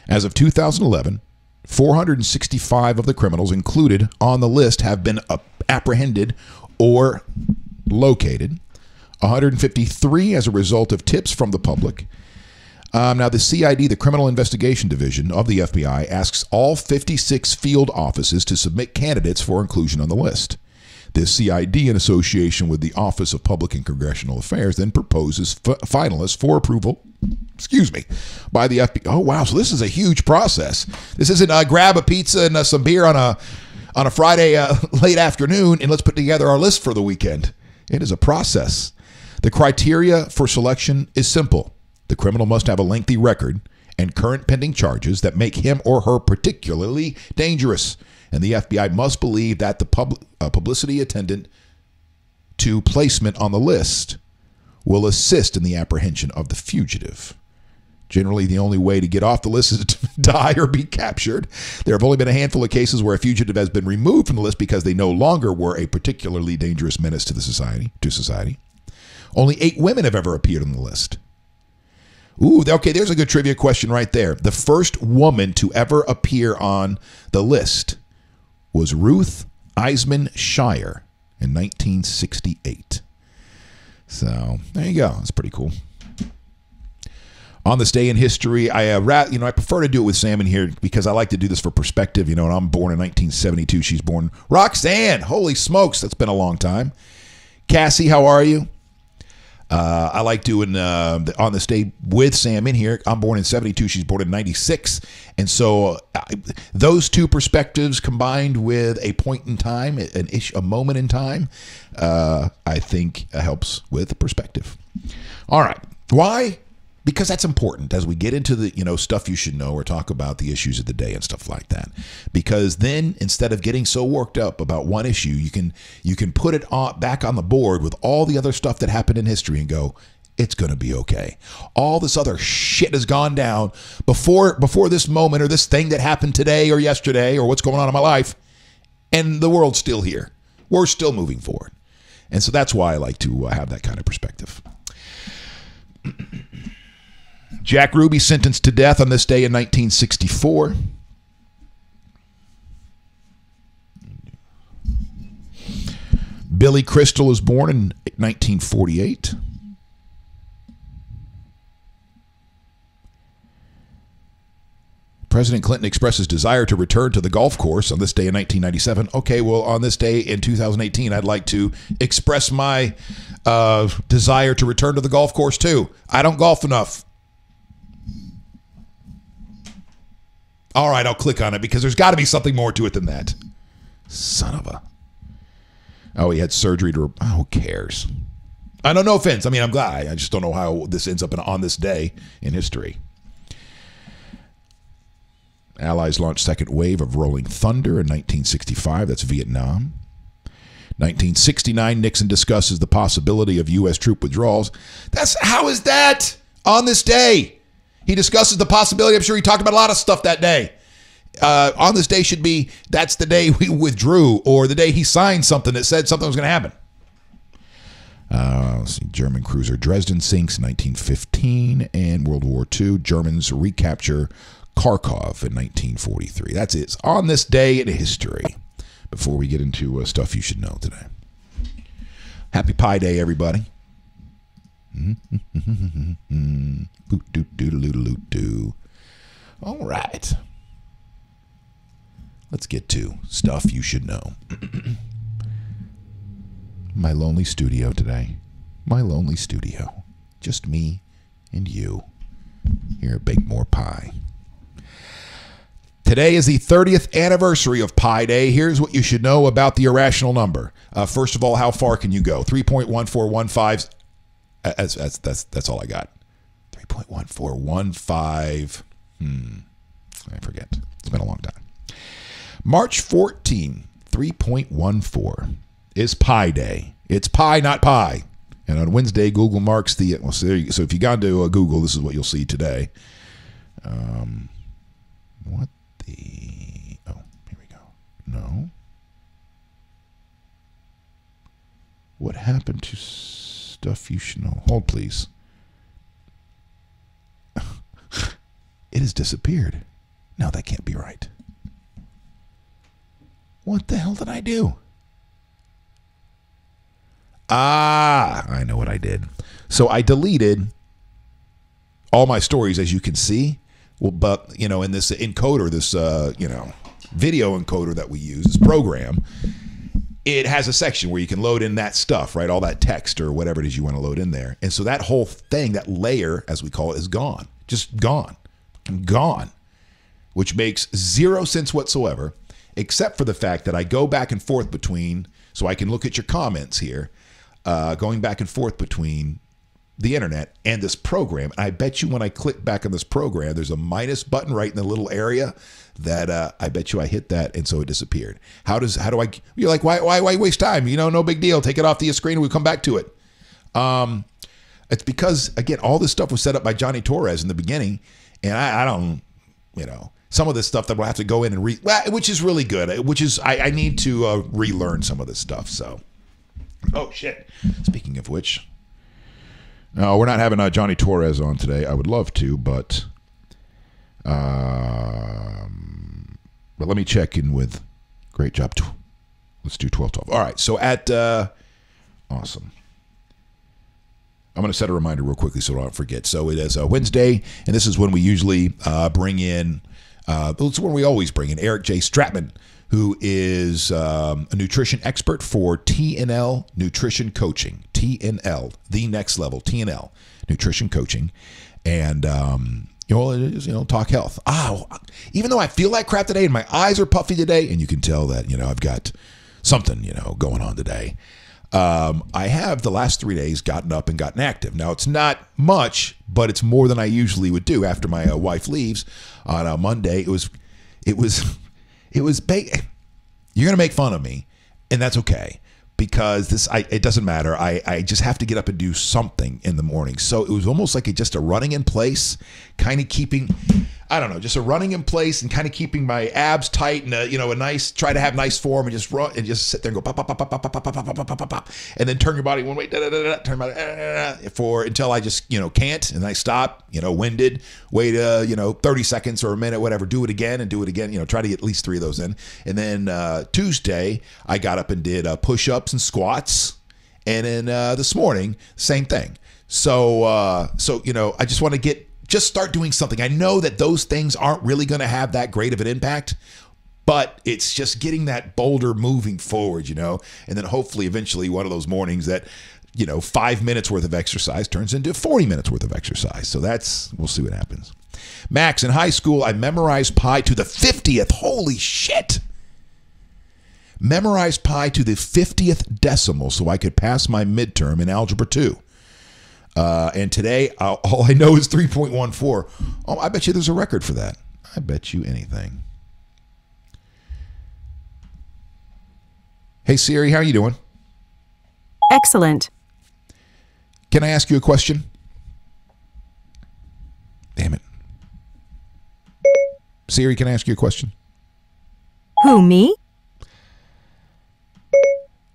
As of 2011, 465 of the criminals included on the list have been apprehended or located. 153 as a result of tips from the public. Now, the CID, the Criminal Investigation Division of the FBI, asks all 56 field offices to submit candidates for inclusion on the list. The CID, in association with the Office of Public and Congressional Affairs, then proposes finalists for approval, by the FBI. Oh, wow. So this is a huge process. This isn't grab a pizza and some beer on a Friday late afternoon and let's put together our list for the weekend. It is a process. The criteria for selection is simple. The criminal must have a lengthy record and current pending charges that make him or her particularly dangerous. And the FBI must believe that the publicity attendant to placement on the list will assist in the apprehension of the fugitive. Generally, the only way to get off the list is to die or be captured. There have only been a handful of cases where a fugitive has been removed from the list because they no longer were a particularly dangerous menace to society. Only 8 women have ever appeared on the list. Ooh, okay, there's a good trivia question right there. The first woman to ever appear on the list was Ruth Eisman Shire in 1968. So there you go. That's pretty cool. On this day in history, I prefer to do it with Sam in here because I like to do this for perspective. And I'm born in 1972. She's born Roxanne. Holy smokes, that's been a long time. Cassie, how are you? I like doing on this day with Sam in here. I'm born in 72. She's born in 96. And so those two perspectives combined with a point in time, a moment in time, I think helps with perspective. All right. Why? Because that's important as we get into the stuff you should know or talk about the issues of the day and stuff like that. Because then instead of getting so worked up about one issue, you can put it back on the board with all the other stuff that happened in history and go, it's going to be okay. All this other shit has gone down before this moment or this thing that happened today or yesterday or what's going on in my life, and the world's still here. We're still moving forward. And so that's why I like to have that kind of perspective. Jack Ruby sentenced to death on this day in 1964. Billy Crystal was born in 1948. President Clinton expresses desire to return to the golf course on this day in 1997. Okay, well, on this day in 2018, I'd like to express my desire to return to the golf course, too. I don't golf enough. All right, I'll click on it because there's got to be something more to it than that. Son of a... Oh, he had surgery to... Oh, who cares? I don't know, offense. I mean, I'm glad. I just don't know how this ends up on this day in history. Allies launched second wave of rolling thunder in 1965. That's Vietnam. 1969, Nixon discusses the possibility of U.S. troop withdrawals. How is that on this day? He discusses the possibility. I'm sure he talked about a lot of stuff that day. On this day should be, that's the day we withdrew, or the day he signed something that said something was going to happen. Let's see, German cruiser Dresden sinks in 1915, and World War II. Germans recapture Kharkov in 1943. That's it. It's on this day in history. Before we get into stuff you should know today. Happy Pi Day, everybody. All right. Let's get to stuff you should know. My lonely studio today. My lonely studio. Just me and you here at Bake More Pie. Today is the 30th anniversary of Pi Day. Here's what you should know about the irrational number. First of all, how far can you go? 3.1415. That's all I got. 3.1415. I forget. It's been a long time. March 14, 3.14 is Pi Day. It's Pi, not Pi. And on Wednesday, Google marks the... Well, so if you got to Google, this is what you'll see today. What the... Oh, here we go. No. What happened to stuff you should know? Hold, please. It has disappeared. No, that can't be right. What the hell did I do? I know what I did. So I deleted all my stories, as you can see. Well, but, in this encoder, this, video encoder that we use, this program, it has a section where you can load in that stuff, right? All that text or whatever it is you want to load in there. And so that whole thing, that layer, as we call it, is gone. Just gone. Gone. Which makes zero sense whatsoever, except for the fact that I go back and forth between, so I can look at your comments here, going back and forth between the internet and this program. And I bet you when I click back on this program, there's a minus button right in the little area that I bet you I hit that, and so it disappeared. How do I? You're like, why waste time? No big deal. Take it off the screen and we'll come back to it. It's because, again, all this stuff was set up by Johnny Torres in the beginning, and I don't, some of this stuff that we'll have to go in and which is really good. Which is I need to relearn some of this stuff. So, oh shit. Speaking of which. No, we're not having Johnny Torres on today. I would love to, but let me check in with. Great job. Let's do 12:12. All right. So at awesome. I'm going to set a reminder real quickly so I don't forget. So it is Wednesday, and this is when we usually bring in. It's when we always bring in Eric J. Stratman, who is a nutrition expert for TNL Nutrition Coaching. TNL, the next level, TNL Nutrition Coaching. And, it is, talk health. Even though I feel like crap today and my eyes are puffy today, and you can tell that, I've got something, going on today. I have the last 3 days gotten up and gotten active. Now, it's not much, but it's more than I usually would do after my wife leaves on a Monday. It was you're going to make fun of me, and that's okay, because it doesn't matter. I just have to get up and do something in the morning. So it was almost like just a running in place, kind of keeping, just a running in place and kind of keeping my abs tight and try to have nice form and just run and just sit there and go pop, pop, pop, pop, pop, pop, pop, pop, pop, pop, pop, and then turn your body one way, turn your body until I just, can't, and I stop, winded, wait, 30 seconds or a minute, whatever, do it again and do it again, try to get at least 3 of those in. And then Tuesday, I got up and did push-ups and squats. And then this morning, same thing. So I just want to just start doing something. I know that those things aren't really going to have that great of an impact, but it's just getting that boulder moving forward, you know, and then hopefully eventually one of those mornings that, you know, 5 minutes worth of exercise turns into 40 minutes worth of exercise. So we'll see what happens. Max, in high school, I memorized pi to the 50th. Holy shit. Memorized pi to the 50th decimal so I could pass my midterm in Algebra 2. And today, all I know is 3.14. Oh, I bet you there's a record for that. I bet you anything. Hey, Siri, how are you doing? Excellent. Can I ask you a question? Damn it. Siri, can I ask you a question? Who, me?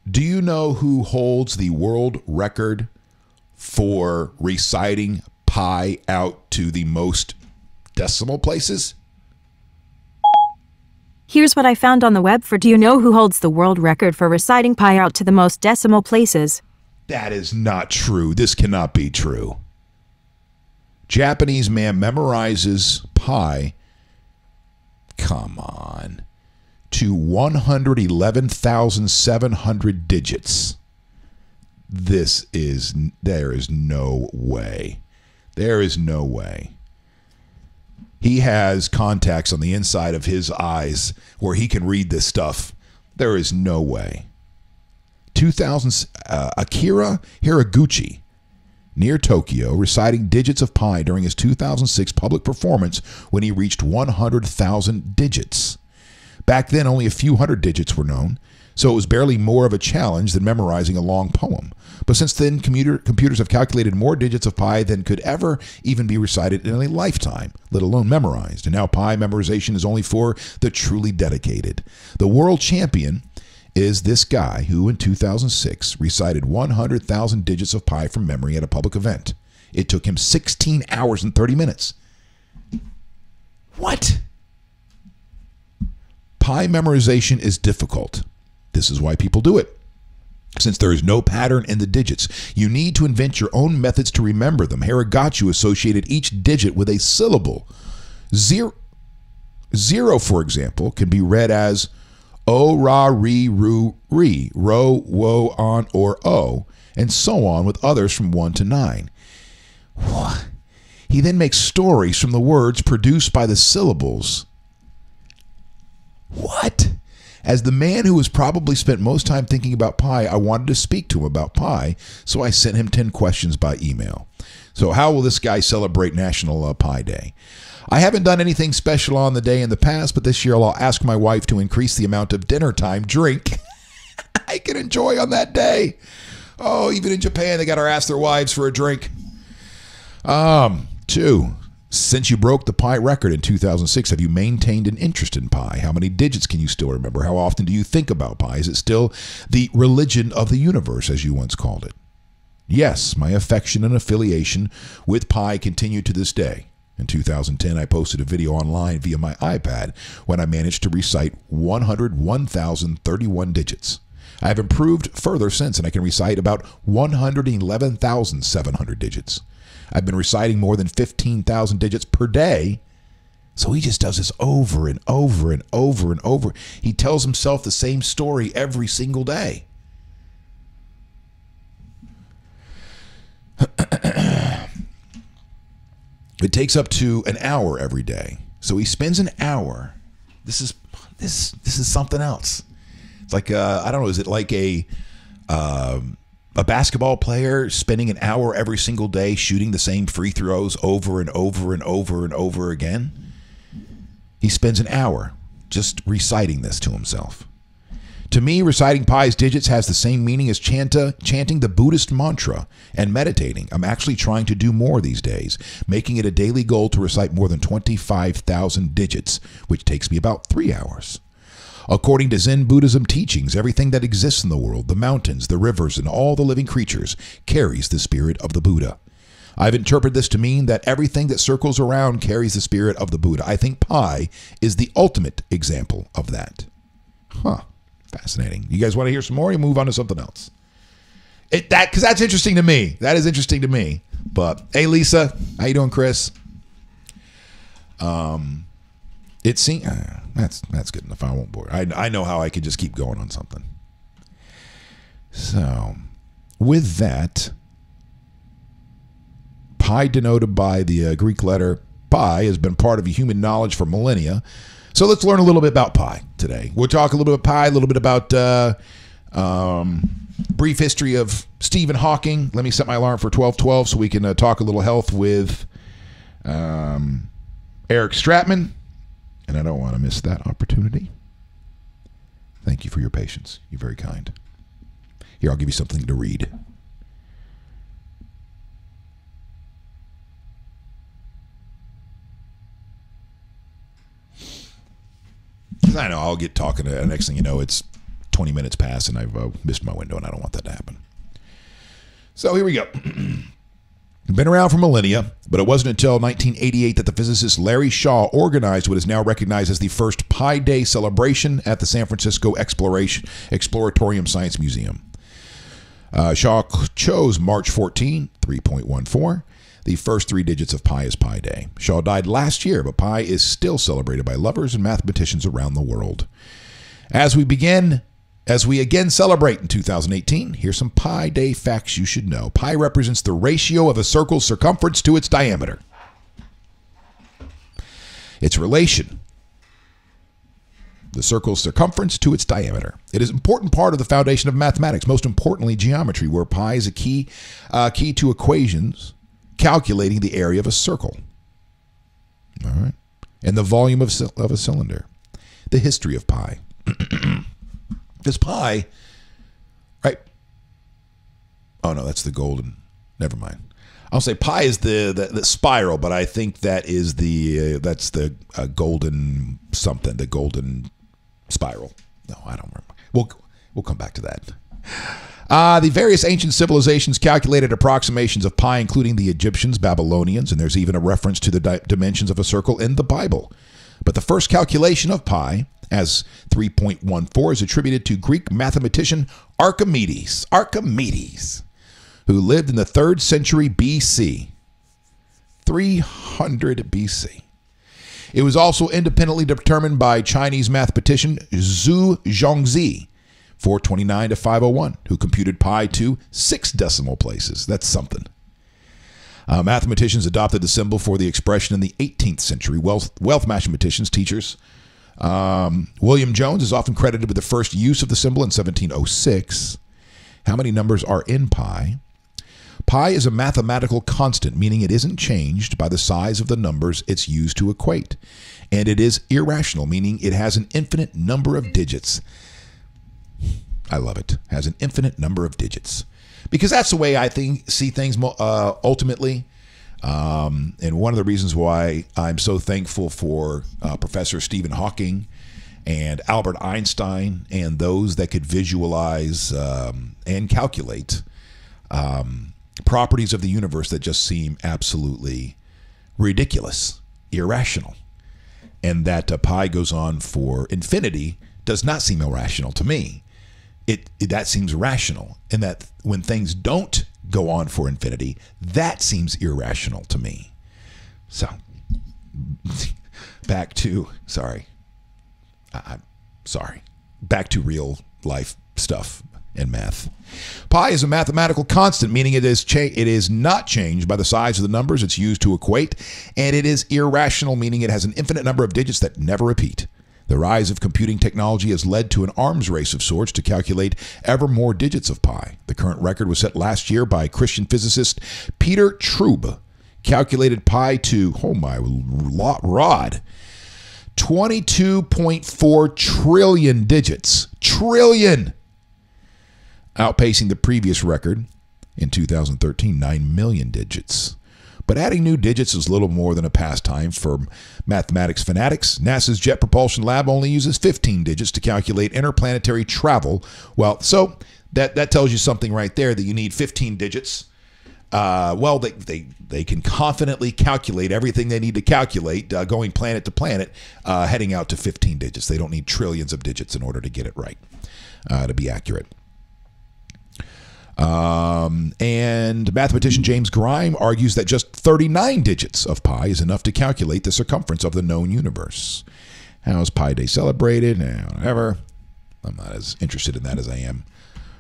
Do you know who holds the world record for reciting pi out to the most decimal places? Here's what I found on the web for do you know who holds the world record for reciting pi out to the most decimal places? That is not true. This cannot be true. Japanese man memorizes pi, come on, to 111,700 digits. There is no way. There is no way. He has contacts on the inside of his eyes where he can read this stuff. There is no way. Akira Hiraguchi, near Tokyo, reciting digits of pi during his 2006 public performance when he reached 100,000 digits. Back then, only a few hundred digits were known, so it was barely more of a challenge than memorizing a long poem. But since then, computers have calculated more digits of pi than could ever even be recited in a lifetime, let alone memorized. And now pi memorization is only for the truly dedicated. The world champion is this guy who, in 2006, recited 100,000 digits of pi from memory at a public event. It took him 16 hours and 30 minutes. What? Pi memorization is difficult. This is why people do it. Since there is no pattern in the digits, you need to invent your own methods to remember them. Hiraguchi associated each digit with a syllable. Zero, for example, can be read as O, Ra, Ri, Ru, Ri, Ro, Wo, On, or O, and so on with others from 1 to 9. He then makes stories from the words produced by the syllables. What? As the man who has probably spent most time thinking about pi, I wanted to speak to him about pi, so I sent him 10 questions by email. So how will this guy celebrate National Pi Day? I haven't done anything special on the day in the past, but this year I'll ask my wife to increase the amount of dinner time drink I can enjoy on that day. Oh, even in Japan, they got to ask their wives for a drink. 2. Since you broke the pi record in 2006, have you maintained an interest in pi? How many digits can you still remember? How often do you think about pi? Is it still the religion of the universe, as you once called it? Yes, my affection and affiliation with pi continue to this day. In 2010, I posted a video online via my iPad when I managed to recite 101,031 digits. I have improved further since, and I can recite about 111,700 digits. I've been reciting more than 15,000 digits per day. So he just does this over and over and over and over. He tells himself the same story every single day. It takes up to an hour every day. So he spends an hour. This is something else. It's like I don't know. Is it like a basketball player spending an hour every single day shooting the same free throws over and over and over and over again? He spends an hour just reciting this to himself. To me, reciting pi's digits has the same meaning as chanting the Buddhist mantra and meditating. I'm actually trying to do more these days, making it a daily goal to recite more than 25,000 digits, which takes me about 3 hours. According to Zen Buddhism teachings, everything that exists in the world, the mountains, the rivers, and all the living creatures, carries the spirit of the Buddha. I've interpreted this to mean that everything that circles around carries the spirit of the Buddha. I think pi is the ultimate example of that. Huh. Fascinating. You guys want to hear some more? You move on to something else. Because that's interesting to me. That is interesting to me. But hey, Lisa, how you doing, Chris? It seems that's good enough. I won't bore. I know how I could just keep going on something. So, with that, pi denoted by the Greek letter pi has been part of human knowledge for millennia. So let's learn a little bit about pi today. We'll talk a little bit about pi, a little bit about brief history of Stephen Hawking. Let me set my alarm for 12:12 so we can talk a little health with Eric Stratman. And I don't want to miss that opportunity. Thank you for your patience. You're very kind. Here, I'll give you something to read. Because I know I'll get talking to next thing you know, it's 20 minutes past and I've missed my window, and I don't want that to happen. So here we go. Been around for millennia, but it wasn't until 1988 that the physicist Larry Shaw organized what is now recognized as the first Pi Day celebration at the San Francisco Exploratorium Science Museum. Shaw chose March 14, 3.14. The first three digits of pi is Pi Day. Shaw died last year, but pi is still celebrated by lovers and mathematicians around the world. As we again celebrate in 2018, here's some Pi Day facts you should know. Pi represents the ratio of a circle's circumference to its diameter. Its relation. The circle's circumference to its diameter. It is an important part of the foundation of mathematics, most importantly geometry, where pi is a key to equations calculating the area of a circle. All right. And the volume of a cylinder. The history of pi. This pi, right? Oh no, that's the golden. Never mind. I'll say pi is the spiral, but I think that is that's the golden something, the golden spiral. No, I don't remember. We'll come back to that. The various ancient civilizations calculated approximations of pi, including the Egyptians, Babylonians, and there's even a reference to the dimensions of a circle in the Bible. But the first calculation of pi, as 3.14, is attributed to Greek mathematician Archimedes, who lived in the 3rd century BC. 300 BC. It was also independently determined by Chinese mathematician Zhu Zhongzi, 429 to 501, who computed pi to 6 decimal places. That's something. Mathematicians adopted the symbol for the expression in the 18th century. Wealth mathematicians, teachers. William Jones is often credited with the first use of the symbol in 1706. How many numbers are in pi? Pi is a mathematical constant, meaning it isn't changed by the size of the numbers it's used to equate. And it is irrational, meaning it has an infinite number of digits. I love it. Has an infinite number of digits. Because that's the way I see things ultimately. And one of the reasons why I'm so thankful for Professor Stephen Hawking and Albert Einstein and those that could visualize and calculate properties of the universe that just seem absolutely ridiculous, irrational. And that pi goes on for infinity does not seem irrational to me. That seems rational. And that when things don't go on for infinity, that seems irrational to me. So, back to real life stuff and math. Pi is a mathematical constant, meaning it is not changed by the size of the numbers it's used to equate, and it is irrational, meaning it has an infinite number of digits that never repeat. The rise of computing technology has led to an arms race of sorts to calculate ever more digits of pi. The current record was set last year by Christian physicist Peter Trube. Calculated pi to, oh my rod, 22.4 trillion digits. Trillion! Outpacing the previous record in 2013, 9 million digits. But adding new digits is little more than a pastime for mathematics fanatics. NASA's Jet Propulsion Lab only uses 15 digits to calculate interplanetary travel. Well, so that tells you something right there, that you need 15 digits. They can confidently calculate everything they need to calculate, going planet to planet, heading out to 15 digits. They don't need trillions of digits in order to get it right, to be accurate. And mathematician James Grime argues that just 39 digits of pi is enough to calculate the circumference of the known universe. How is Pi Day celebrated? Whatever. I'm not as interested in that as I am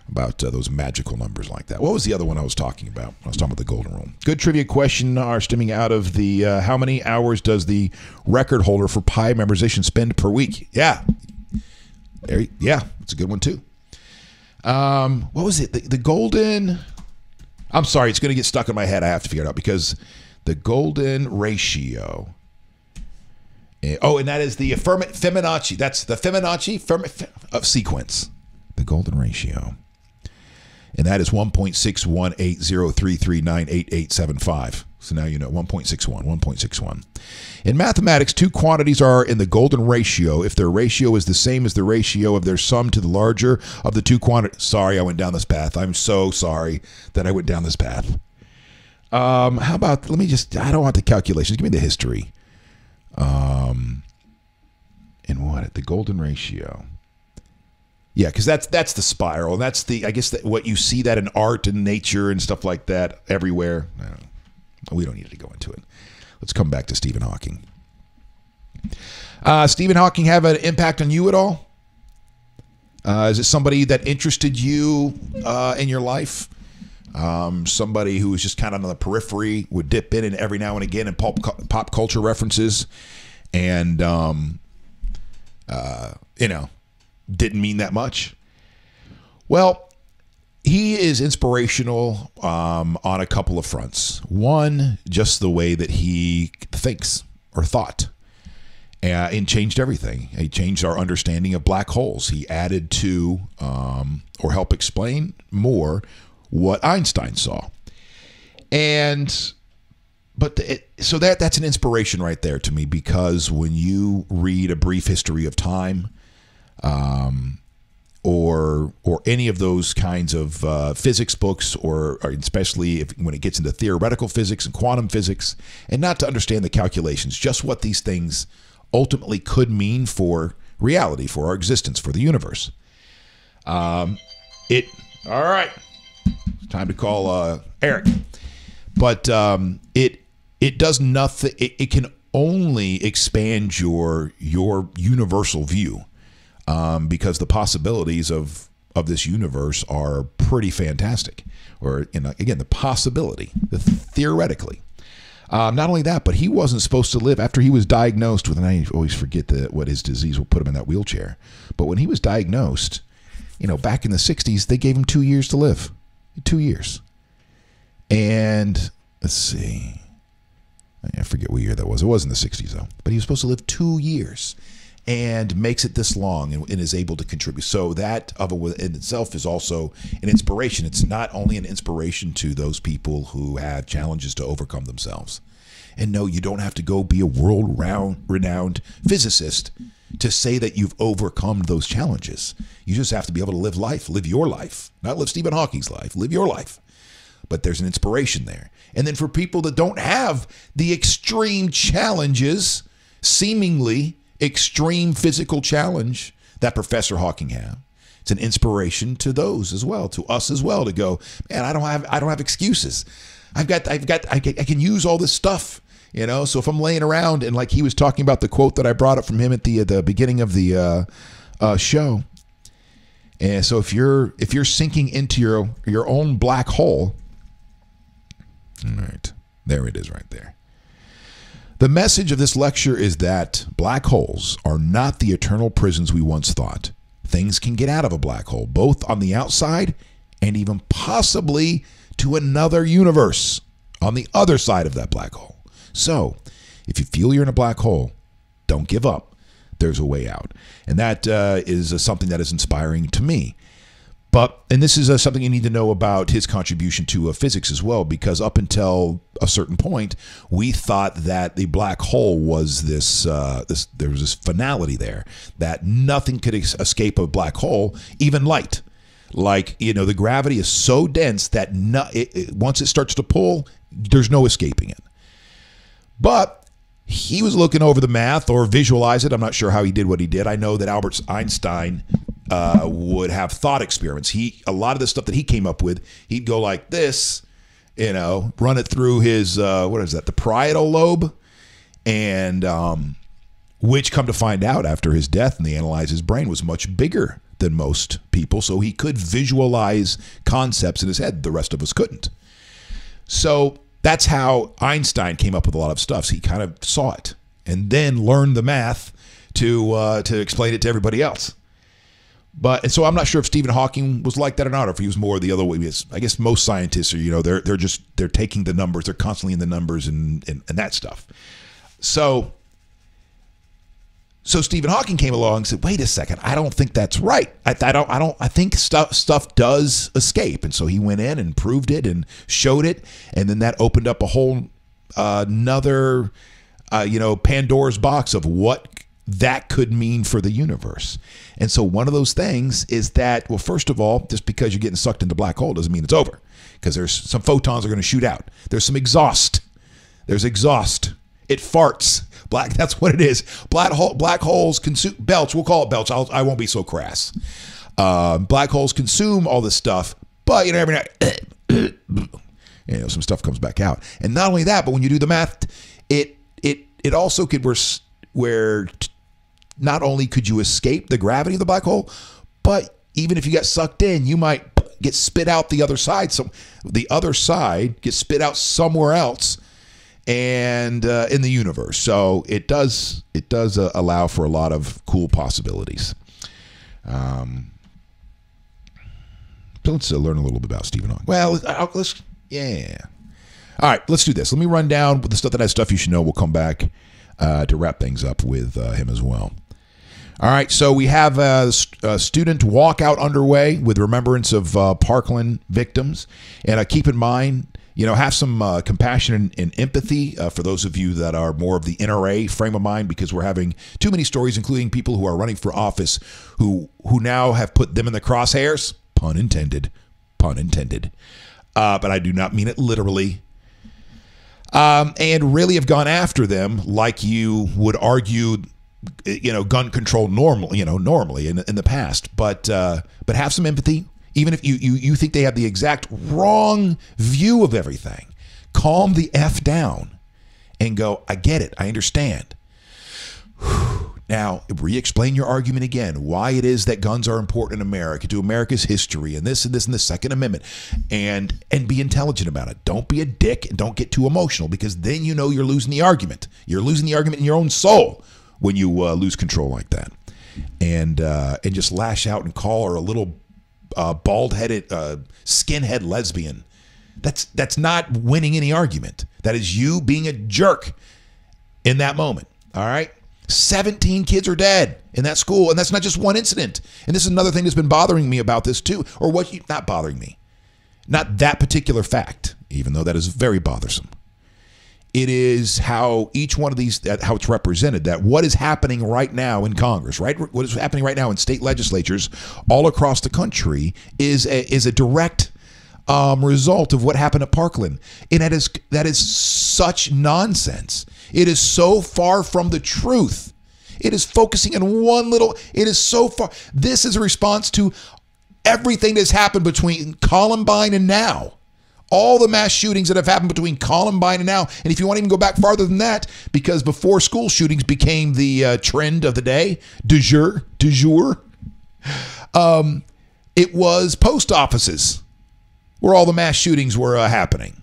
about those magical numbers like that. What was the other one I was talking about? I was talking about the golden rule. Good trivia question are stemming out of the how many hours does the record holder for Pi memorization spend per week? Yeah. Yeah, it's a good one too. What was it? The golden... I'm sorry, it's going to get stuck in my head. I have to figure it out because the golden ratio... Oh, and that is the Fibonacci. That's the Fibonacci of sequence. The golden ratio. And that is 1.61803398875. So now you know 1.61. In mathematics, two quantities are in the golden ratio if their ratio is the same as the ratio of their sum to the larger of the two quantities. Sorry, I went down this path. I'm so sorry that I went down this path. How about, I don't want the calculations. Give me the history. And what? The golden ratio. Yeah, because that's the spiral. And that's I guess what you see that in art and nature and stuff like that everywhere. We don't need to go into it. Let's come back to Stephen Hawking. Stephen Hawking have an impact on you at all? Is it somebody that interested you in your life? Somebody who was just kind of on the periphery, would dip in and every now and again in pop culture references, and didn't mean that much. Well, he is inspirational on a couple of fronts. One, just the way that he thinks or thought, and changed everything. He changed our understanding of black holes. He added to or helped explain more what Einstein saw. So that's an inspiration right there to me, because when you read A Brief History of Time, or any of those kinds of physics books, or especially when it gets into theoretical physics and quantum physics, and not to understand the calculations, just what these things ultimately could mean for reality, for our existence, for the universe. All right. Time to call Eric. But it does nothing. It can only expand your universal view, because the possibilities of this universe are pretty fantastic. Or again, the possibility, theoretically. Not only that, but he wasn't supposed to live after he was diagnosed with, and I always forget what his disease will put him in that wheelchair. But when he was diagnosed, back in the 60s, they gave him 2 years to live. 2 years. And let's see. I forget what year that was. It was in the 60s, though. But he was supposed to live 2 years and makes it this long and is able to contribute. So that in itself is also an inspiration. It's not only an inspiration to those people who have challenges to overcome themselves. And no, you don't have to go be a world-renowned physicist to say that you've overcome those challenges. You just have to be able to live life, live your life, not live Stephen Hawking's life, live your life. But there's an inspiration there. And then for people that don't have the extreme challenges, seemingly extreme physical challenge that Professor Hawking had, it's an inspiration to those as well, to us as well, to go, man, I don't have excuses. I can use all this stuff, So if I'm laying around, and like he was talking about the quote that I brought up from him at the beginning of the show. And so if you're sinking into your own black hole. All right, there it is right there. The message of this lecture is that black holes are not the eternal prisons we once thought. Things can get out of a black hole, both on the outside and even possibly to another universe on the other side of that black hole. So, if you feel you're in a black hole, don't give up. There's a way out. And that is something that is inspiring to me. And this is something you need to know about his contribution to physics as well, because up until a certain point, we thought that the black hole was there was this finality there, that nothing could escape a black hole, even light. Like, the gravity is so dense that once it starts to pull, there's no escaping it. But he was looking over the math or visualize it. I'm not sure how he did what he did. I know that Albert Einstein would have thought experiments. A lot of the stuff that he came up with, he'd go like this, run it through his what is that, the parietal lobe, and which, come to find out after his death, and they analyzed his brain, was much bigger than most people, so he could visualize concepts in his head the rest of us couldn't. So that's how Einstein came up with a lot of stuff. So he kind of saw it and then learned the math to explain it to everybody else. And so I'm not sure if Stephen Hawking was like that or not, or if he was more the other way. I guess most scientists are, they're taking the numbers, they're constantly in the numbers and that stuff. So Stephen Hawking came along and said, "Wait a second, I don't think that's right. I think stuff does escape." And so he went in and proved it and showed it, and then that opened up a whole another Pandora's box of what that could mean for the universe. And so one of those things is that, well, first of all, just because you're getting sucked into a black hole doesn't mean it's over, because there's some photons are going to shoot out. There's some exhaust. There's exhaust. It farts. That's what it is. Black holes consume belch. We'll call it belch. I won't be so crass. Black holes consume all this stuff, but every night, some stuff comes back out. And not only that, but when you do the math, it also could where not only could you escape the gravity of the black hole, but even if you got sucked in, you might get spit out the other side. So the other side gets spit out somewhere else, and in the universe. So it does allow for a lot of cool possibilities. So let's learn a little bit about Stephen Hawking. Well, All right, let's do this. Let me run down the stuff that has stuff you should know. We'll come back to wrap things up with him as well. All right, so we have a student walkout underway with remembrance of Parkland victims. And keep in mind, have some compassion and empathy for those of you that are more of the NRA frame of mind, because we're having too many stories, including people who are running for office who now have put them in the crosshairs. Pun intended. Pun intended. But I do not mean it literally. And really have gone after them like you would argue, gun control normally in the past. But have some empathy. Even if you think they have the exact wrong view of everything, calm the F down and go, I get it. I understand. Now, re-explain your argument again, why it is that guns are important in America, to America's history, and this and this and the Second Amendment, and be intelligent about it. Don't be a dick and don't get too emotional, because then you're losing the argument. You're losing the argument in your own soul when you lose control like that. And just lash out and call her a little bald-headed, skinhead lesbian. That's not winning any argument. That is you being a jerk in that moment. All right? 17 kids are dead in that school, and that's not just one incident. And this is another thing that's been bothering me about this too, or not bothering me. Not that particular fact, even though that is very bothersome. It is how each one of these, how it's represented, that what is happening right now in Congress, right? What is happening right now in state legislatures all across the country is a direct result of what happened at Parkland. And that is such nonsense. It is so far from the truth. It is focusing on it is so far. This is a response to everything that's happened between Columbine and now. All the mass shootings that have happened between Columbine and now. And if you want to even go back farther than that, because before school shootings became the trend of the day, du jour, it was post offices where all the mass shootings were happening.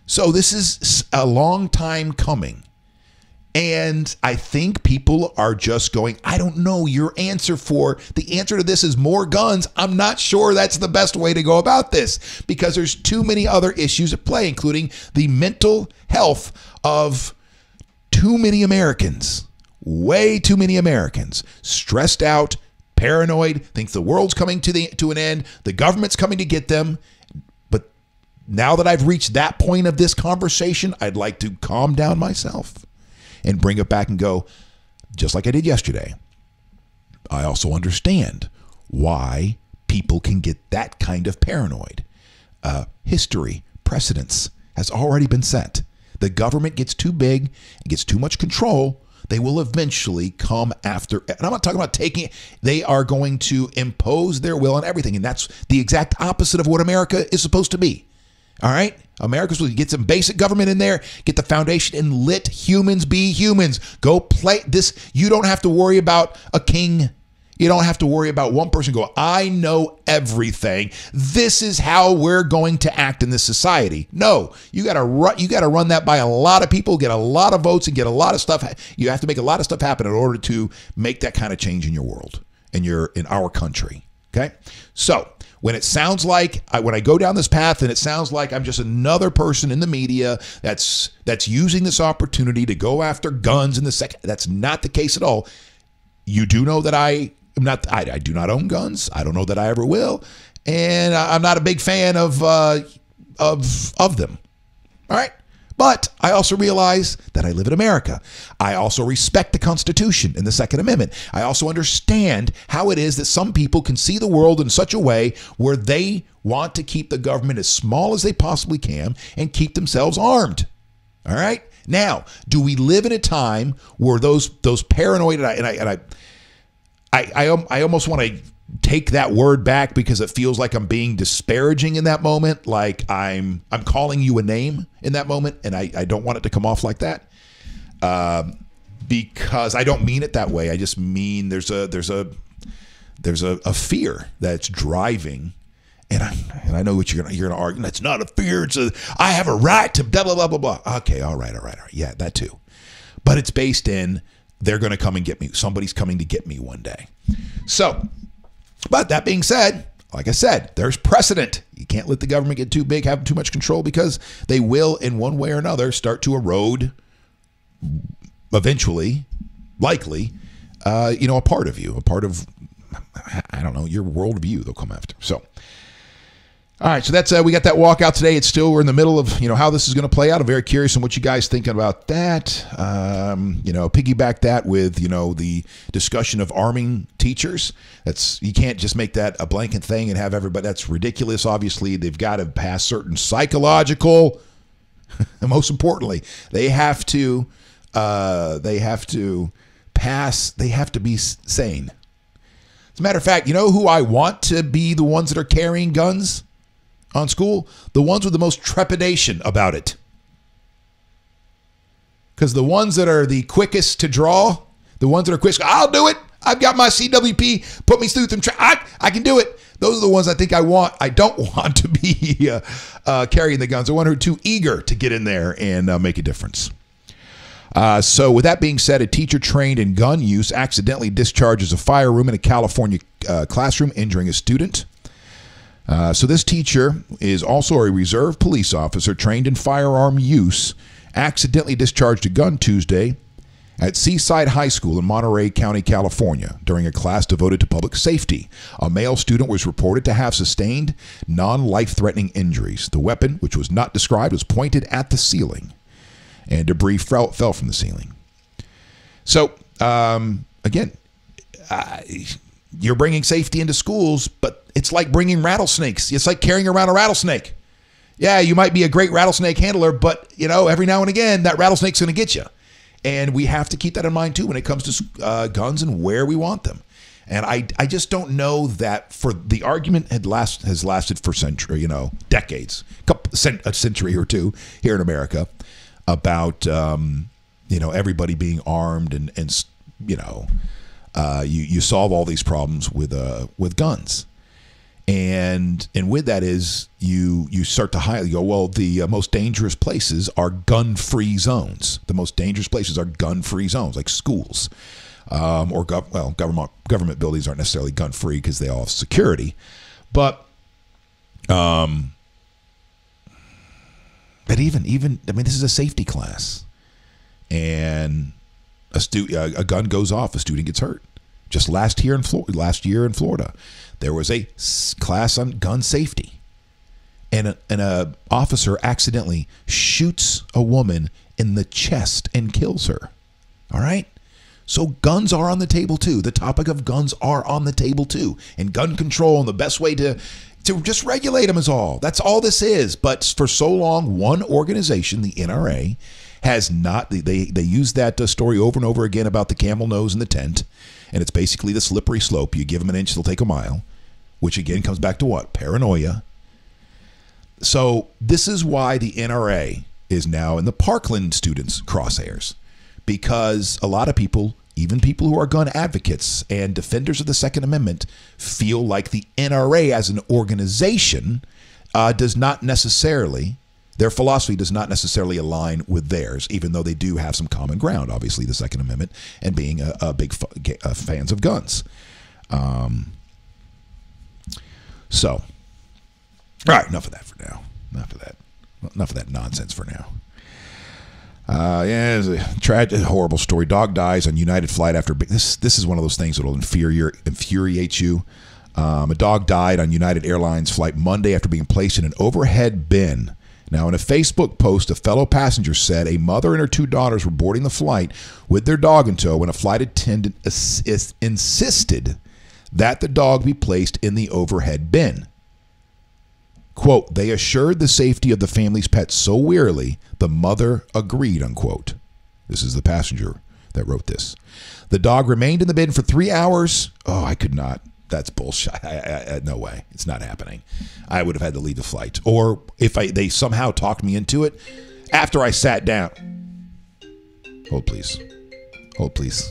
So this is a long time coming. And I think people are just going, I don't know, the answer to this is more guns. I'm not sure that's the best way to go about this, because there's too many other issues at play, including the mental health of too many Americans, way too many Americans, stressed out, paranoid, think the world's coming to an end, the government's coming to get them. But now that I've reached that point of this conversation, I'd like to calm down myself and bring it back and go, just like I did yesterday. I also understand why people can get that kind of paranoid. History, precedence has already been set. The government gets too big and gets too much control. they will eventually come after. And I'm not talking about taking it. They are going to impose their will on everything. And that's the exact opposite of what America is supposed to be. All right? America's supposed to get some basic government in there, get the foundation, and let humans be humans. Go play this. You don't have to worry about a king. You don't have to worry about one person going, I know everything. This is how we're going to act in this society. No, you got to run that by a lot of people, get a lot of votes, and get a lot of stuff. You have to make a lot of stuff happen in order to make that kind of change in your world, in our country. Okay? So when it sounds like, when I go down this path and it sounds like I'm just another person in the media that's using this opportunity to go after guns in the second, that's not the case at all. You do know that I do not own guns. I don't know that I ever will, and I'm not a big fan of them. All right, but I also realize that I live in America. I also respect the Constitution and the Second Amendment. I also understand how it is that some people can see the world in such a way where they want to keep the government as small as they possibly can and keep themselves armed. All right. Now, do we live in a time where those paranoid I almost want to take that word back because it feels like I'm being disparaging in that moment, like I'm calling you a name in that moment, and I don't want it to come off like that, because I don't mean it that way. I just mean there's a fear that's driving, and I know what you're gonna argue. That's not a fear. It's I have a right to blah blah blah blah blah. Okay, all right, yeah, that too, but it's based in. They're going to come and get me. Somebody's coming to get me one day. So, but that being said, like I said, there's precedent. You can't let the government get too big, have too much control, because they will, in one way or another, start to erode, eventually, likely, a part of you, a part of, I don't know, your worldview they'll come after. So, all right, so that's we got that walkout today. We're in the middle of how this is going to play out. I'm very curious on what you guys thinking about that. Piggyback that with the discussion of arming teachers. You can't just make that a blanket thing and have everybody. That's ridiculous. Obviously, they've got to pass certain psychological. And most importantly, they have to pass. They have to be sane. As a matter of fact, who I want to be the ones that are carrying guns on school? The ones with the most trepidation about it. Because the ones that are the quickest to draw, the ones that are quick, I'll do it. I've got my CWP. Put me through them. I can do it. Those are the ones I think I want. I don't want to be carrying the guns. I want who are too eager to get in there and make a difference. So with that being said, a teacher trained in gun use accidentally discharges a fire room in a California classroom, injuring a student. So this teacher is also a reserve police officer trained in firearm use, accidentally discharged a gun Tuesday at Seaside High School in Monterey County, California, during a class devoted to public safety. A male student was reported to have sustained non-life-threatening injuries. The weapon, which was not described, was pointed at the ceiling, and debris fell from the ceiling. So, again, you're bringing safety into schools, but it's like bringing rattlesnakes. It's like carrying around a rattlesnake. Yeah, you might be a great rattlesnake handler, but, every now and again, that rattlesnake's going to get you. And we have to keep that in mind, too, when it comes to guns and where we want them. And I just don't know that for the argument has lasted for decades, a century or two here in America about, everybody being armed and you solve all these problems with guns. And with that is you start to go, well, the most dangerous places are gun-free zones. The most dangerous places are gun-free zones, like schools, or government buildings aren't necessarily gun-free because they all have security, but even this is a safety class, and a gun goes off, a student gets hurt. Just last year in Florida, there was a class on gun safety, and a officer accidentally shoots a woman in the chest and kills her. All right? So guns are on the table too. The topic of guns are on the table too. And gun control, and the best way to To just regulate them is all. That's all this is. But for so long, one organization, the NRA, has not. They use that story over and over again about the camel nose in the tent, and it's basically the slippery slope. You give them an inch, they'll take a mile, which again comes back to what? Paranoia. So this is why the NRA is now in the Parkland students' crosshairs, because a lot of people, even people who are gun advocates and defenders of the Second Amendment, feel like the NRA as an organization does not necessarily, their philosophy does not necessarily align with theirs, even though they do have some common ground, obviously, the Second Amendment and being a big fans of guns. So, all right, enough of that for now. Enough of that nonsense for now. Yeah, it's a tragic, horrible story. Dog dies on United flight after this. This is one of those things that will infuriate you. A dog died on United Airlines flight Monday after being placed in an overhead bin. Now, in a Facebook post, a fellow passenger said a mother and her 2 daughters were boarding the flight with their dog in tow when a flight attendant insisted that the dog be placed in the overhead bin. Quote, they assured the safety of the family's pet so wearily, the mother agreed, unquote. This is the passenger that wrote this. The dog remained in the bin for 3 hours. Oh, I could not. That's bullshit. No way. It's not happening. I would have had to leave the flight. Or if they somehow talked me into it after I sat down. Hold, please. Hold, please.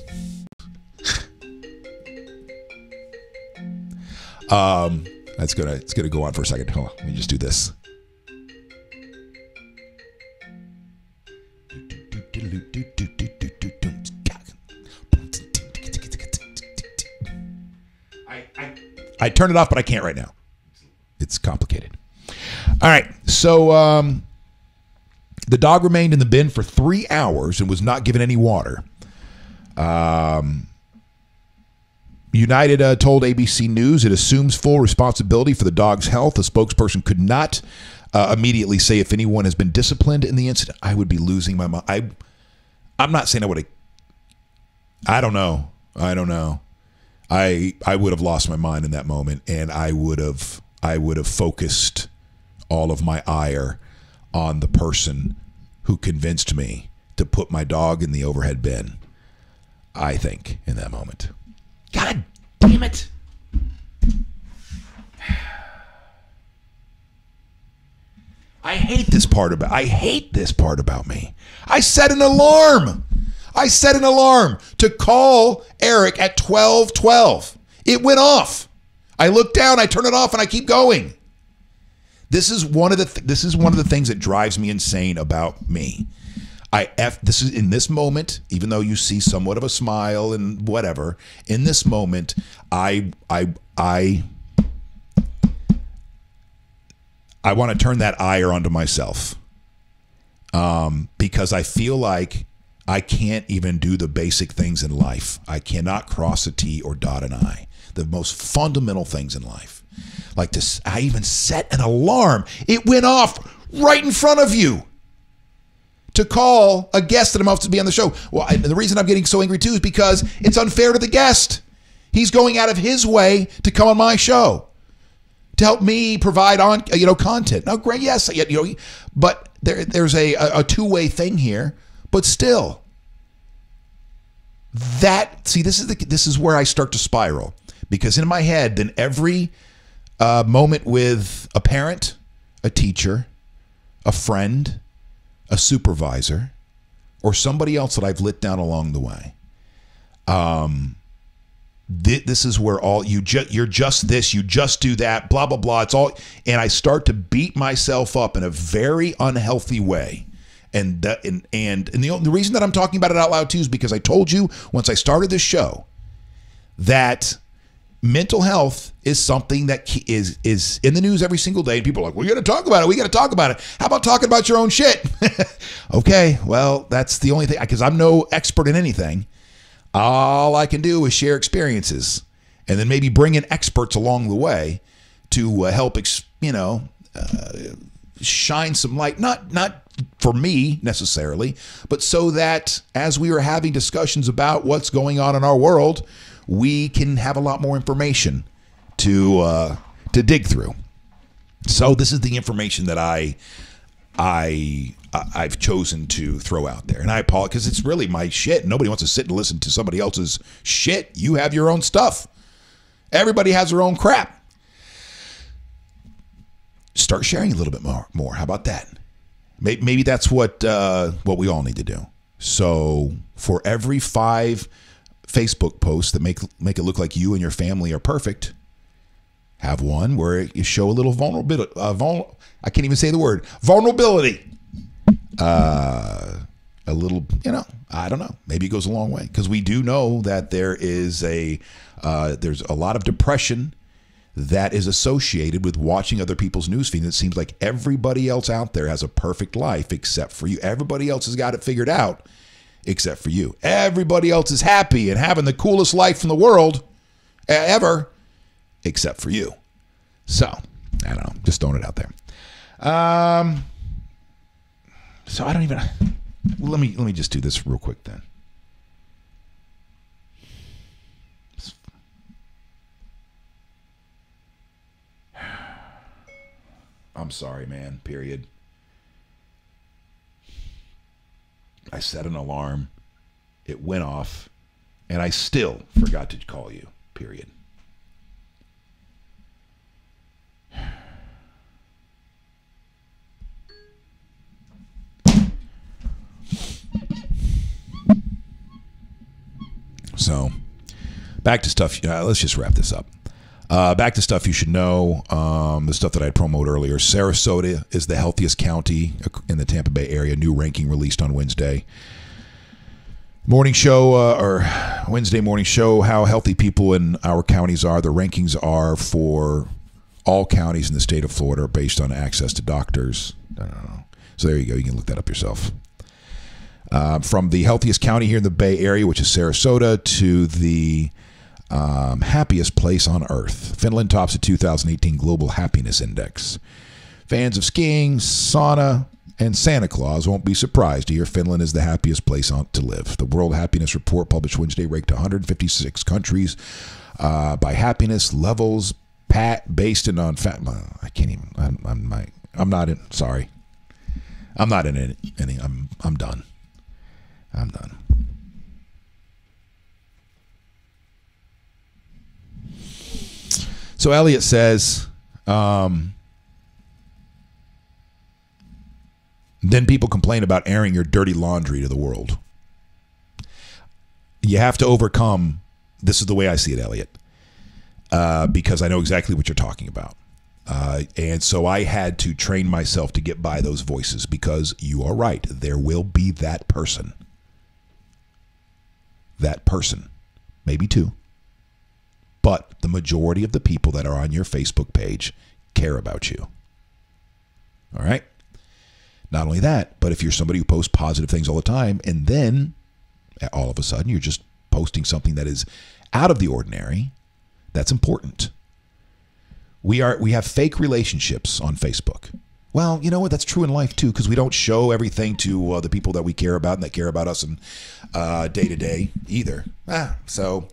It's gonna go on for a second. Hold on, let me just do this. I turned it off, but I can't right now. It's complicated. All right, so the dog remained in the bin for 3 hours and was not given any water. United told ABC News it assumes full responsibility for the dog's health. The spokesperson could not immediately say if anyone has been disciplined in the incident. I would be losing my mind. I'm not saying I would have. I don't know. I would have lost my mind in that moment, and I would have focused all of my ire on the person who convinced me to put my dog in the overhead bin. I think in that moment. God damn it. I hate this part about me. I set an alarm to call Eric at 12:12. It went off. I look down, I turn it off, and I keep going. This is one of the things that drives me insane about me. This is in this moment, even though you see somewhat of a smile and whatever, in this moment, I want to turn that ire onto myself, because I feel like I can't even do the basic things in life. I cannot cross a T or dot an I, the most fundamental things in life. Like this, I even set an alarm. It went off right in front of you to call a guest that I'm about to be on the show. Well, the reason I'm getting so angry too is because it's unfair to the guest. He's going out of his way to come on my show to help me provide content. Now, great, yes, but there's a two-way thing here. But still, this is where I start to spiral, because in my head, then every moment with a parent, a teacher, a friend, a supervisor, or somebody else that I've lit down along the way. This is where you're just this, you just do that, blah, blah, blah. It's all, and I start to beat myself up in a very unhealthy way. And the reason that I'm talking about it out loud too is because I told you once I started this show that mental health is something that is in the news every single day. And people are like, we got to talk about it. We got to talk about it. How about talking about your own shit? Okay, well, that's the only thing, because I'm no expert in anything. All I can do is share experiences and then maybe bring in experts along the way to help, shine some light, not for me necessarily, but so that as we are having discussions about what's going on in our world, we can have a lot more information to dig through. So this is the information that I've chosen to throw out there, and I apologize because it's really my shit. Nobody wants to sit and listen to somebody else's shit. You have your own stuff. Everybody has their own crap. Start sharing a little bit more. How about that? Maybe that's what we all need to do. So for every 5 Facebook posts that make it look like you and your family are perfect, have one where you show a little vulnerability. I can't even say the word vulnerability. A little, I don't know. Maybe it goes a long way, because we do know that there's a lot of depression that is associated with watching other people's newsfeed. It seems like everybody else out there has a perfect life except for you. Everybody else has got it figured out except for you. Everybody else is happy and having the coolest life in the world ever except for you. So, I don't know. Just throwing it out there. So I don't even. Let me just do this real quick then. I'm sorry, man. Period. I set an alarm. It went off, and I still forgot to call you. Period. So, back to stuff. Let's just wrap this up. Back to stuff you should know. The stuff that I promoted earlier. Sarasota is the healthiest county in the Tampa Bay area. New ranking released on Wednesday. Morning show, or Wednesday morning show, how healthy people in our counties are. The rankings are for all counties in the state of Florida based on access to doctors. I don't know. So there you go. You can look that up yourself. From the healthiest county here in the Bay Area, which is Sarasota, to the happiest place on Earth. Finland tops the 2018 Global Happiness Index. Fans of skiing, sauna, and Santa Claus won't be surprised to hear Finland is the happiest place to live. The World Happiness Report, published Wednesday, ranked 156 countries by happiness levels, based on I can't even. I'm not in. Sorry, I'm not in any. I'm done. I'm done. So Elliot says, then people complain about airing your dirty laundry to the world. You have to overcome, this is the way I see it, Elliot, because I know exactly what you're talking about. And so I had to train myself to get by those voices, because you are right. There will be that person. That person. Maybe 2. But the majority of the people that are on your Facebook page care about you. All right? Not only that, but if you're somebody who posts positive things all the time, and then all of a sudden you're just posting something that is out of the ordinary, that's important. We have fake relationships on Facebook. Well, you know what? That's true in life too, because we don't show everything to the people that we care about and that care about us in day to day either. So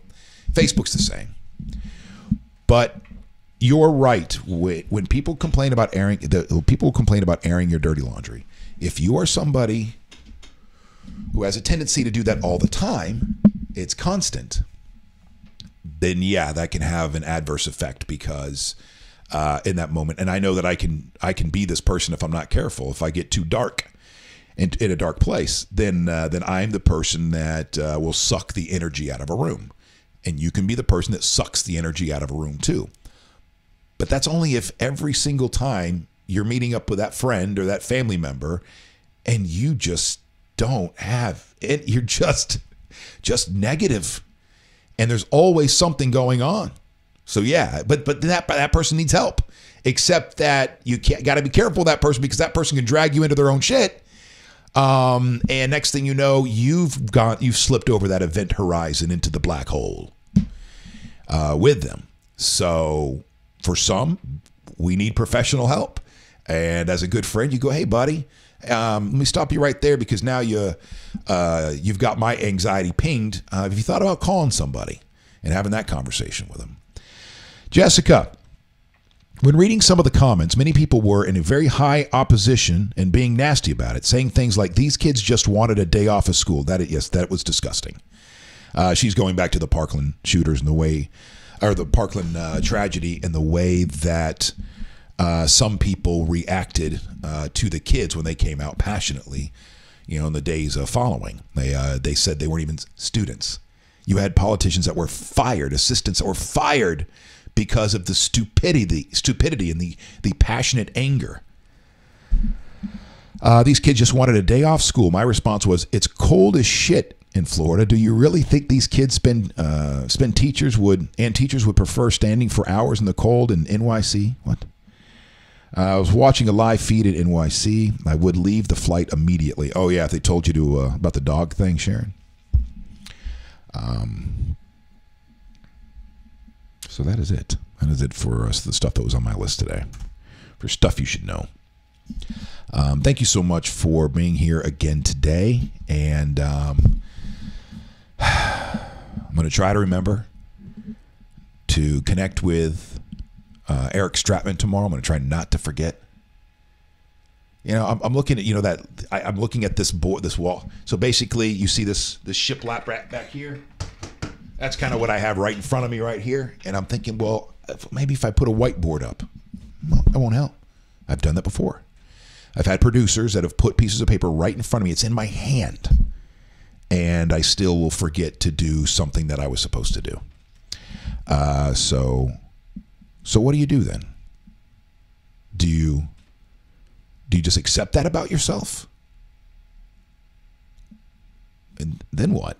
Facebook's the same. But you're right. When people complain about airing, people complain about airing your dirty laundry. If you are somebody who has a tendency to do that all the time, it's constant, then yeah, that can have an adverse effect, because in that moment, and I know that I can be this person if I'm not careful. If I get too dark in a dark place, then I'm the person that will suck the energy out of a room. And you can be the person that sucks the energy out of a room too. But that's only if every single time you're meeting up with that friend or that family member and you just don't have it, you're just negative. And there's always something going on. So yeah, but that person needs help. Except that you got to be careful of that person, because that person can drag you into their own shit. And next thing you know, you've slipped over that event horizon into the black hole with them. So for some, we need professional help. And as a good friend, you go, hey, buddy, let me stop you right there, because now you've got my anxiety pinged. Have you thought about calling somebody and having that conversation with them? Jessica, When reading some of the comments, many people were in a very high opposition and being nasty about it, saying things like, these kids just wanted a day off of school. That was disgusting. She's going back to the Parkland shooters and the way, or the Parkland tragedy and the way that some people reacted to the kids when they came out passionately, in the days following. They said they weren't even students. You had politicians that were fired, assistants that were fired because of the stupidity and the passionate anger. These kids just wanted a day off school. My response was, it's cold as shit in Florida. Do you really think these kids teachers would prefer standing for hours in the cold in NYC? What? I was watching a live feed at NYC. I would leave the flight immediately. Oh yeah, if they told you to about the dog thing, Sharon. So that is it. That is it for us, the stuff that was on my list today. For stuff you should know. Thank you so much for being here again today. And I'm going to try to remember to connect with Eric Stratman tomorrow. I'm going to try not to forget. I'm looking at, I'm looking at this wall. So basically, you see this shiplap back here. That's kind of what I have right in front of me right here. And I'm thinking, well, maybe if I put a whiteboard up, well, that won't help. I've done that before. I've had producers that have put pieces of paper right in front of me. It's in my hand. And I still will forget to do something that I was supposed to do. So what do you do then? Do you just accept that about yourself? And then what?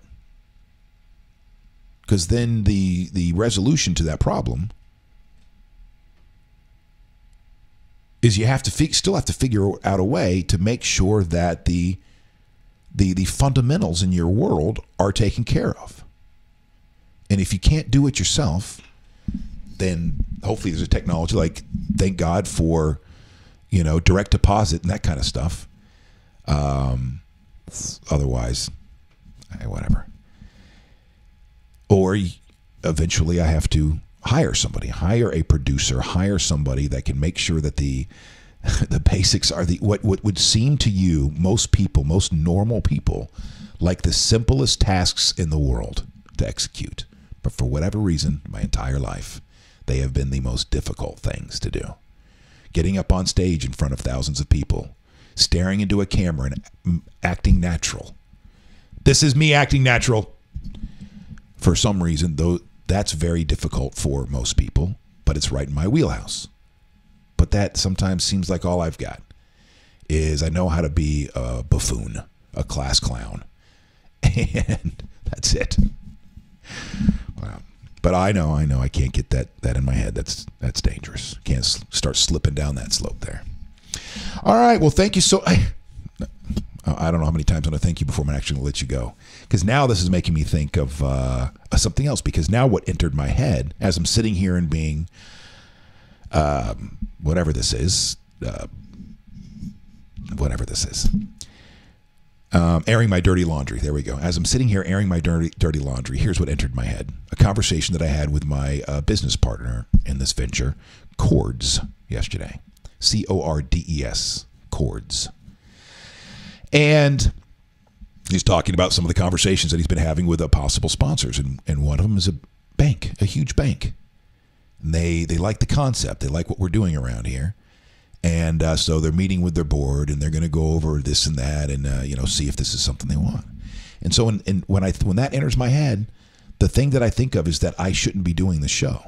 Because then the resolution to that problem is you have to still have to figure out a way to make sure that the fundamentals in your world are taken care of. And if you can't do it yourself, then hopefully there's a technology like, thank God for, direct deposit and that kind of stuff. Otherwise, whatever. Or eventually I have to hire a producer, hire somebody that can make sure that the basics are what would seem to you, most normal people, like the simplest tasks in the world to execute. But for whatever reason, my entire life, they have been the most difficult things to do. Getting up on stage in front of thousands of people, staring into a camera and acting natural. This is me acting natural. For some reason, though, that's very difficult for most people, but it's right in my wheelhouse. But that sometimes seems like all I've got is I know how to be a buffoon, a class clown, and that's it. Wow. But I know I can't get that in my head. That's dangerous. Can't start slipping down that slope there. All right. Well, thank you so. I don't know how many times I'm going to thank you before I'm actually going to let you go. Because now this is making me think of something else. Because now what entered my head as I'm sitting here and being, whatever this is, airing my dirty laundry. There we go. As I'm sitting here airing my dirty laundry, here's what entered my head. A conversation that I had with my business partner in this venture, Cords, yesterday. Cordes, Cords. And he's talking about some of the conversations that he's been having with possible sponsors. And one of them is a bank, a huge bank. And they like the concept. They like what we're doing around here. And so they're meeting with their board, and they're going to go over this and that, and see if this is something they want. And so when that enters my head, the thing that I think of is that I shouldn't be doing the show,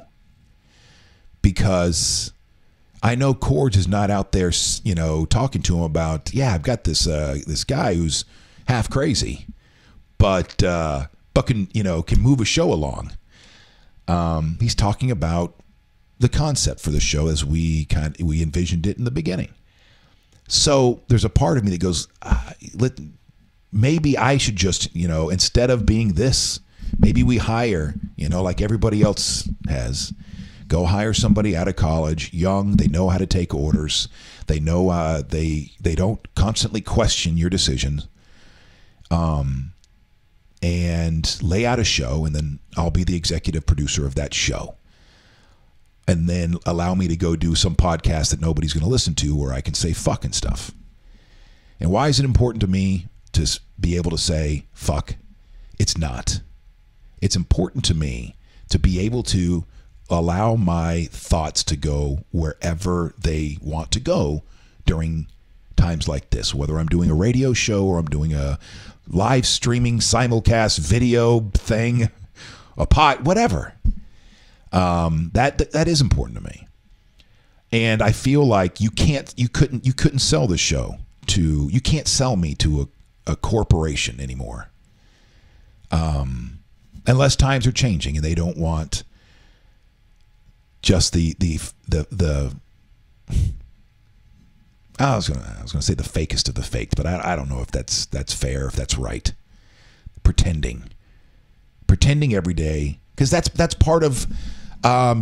because I know Cords is not out there, talking to him about, I've got this guy who's half crazy, but can move a show along. He's talking about the concept for the show as we envisioned it in the beginning. So there's a part of me that goes, maybe I should just, instead of being this, maybe we hire, like everybody else has, go hire somebody out of college, young, they know how to take orders. They know they don't constantly question your decisions. And lay out a show, and then I'll be the executive producer of that show. and then allow me to go do some podcast that nobody's going to listen to where I can say fucking stuff. And why is it important to me to be able to say fuck? It's not. It's important to me to be able to allow my thoughts to go wherever they want to go during times like this, whether I'm doing a radio show or I'm doing a live streaming simulcast video thing, a pot, whatever. That is important to me. And I feel like you couldn't sell this show to, you can't sell me to a corporation anymore. Unless times are changing and they don't want just the I was gonna say the fakest of the faked, but I don't know if that's fair, if that's right. Pretending every day, because that's part of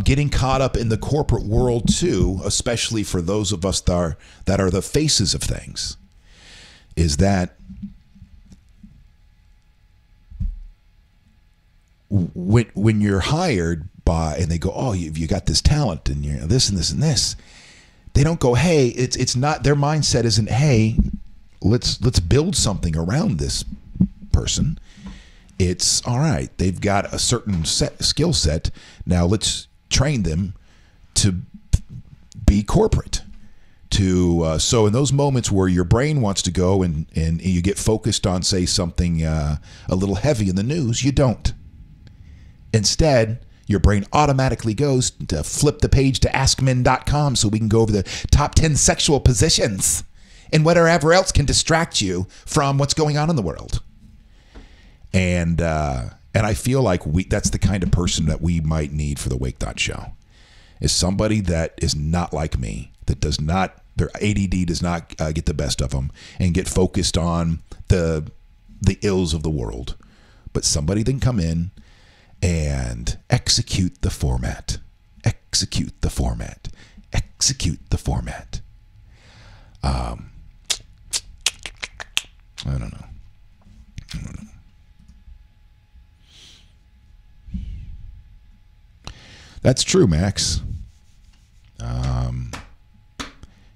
getting caught up in the corporate world too, especially for those of us that are the faces of things, is that when you're hired by, and they go, oh, you got this talent and you're this and this and this, they don't go, hey, it's not, their mindset isn't, hey, let's build something around this person. It's all right, they've got a certain skill set, now let's train them to be corporate. So in those moments where your brain wants to go and you get focused on, say, something a little heavy in the news, you don't. Instead, your brain automatically goes to flip the page to askmen.com so we can go over the top 10 sexual positions and whatever else can distract you from what's going on in the world. And I feel like that's the kind of person that we might need for the Wake.Show, is somebody that is not like me, that does not, their ADD does not get the best of them and get focused on the ills of the world, but somebody that can come in and execute the format. I don't know. That's true, Max.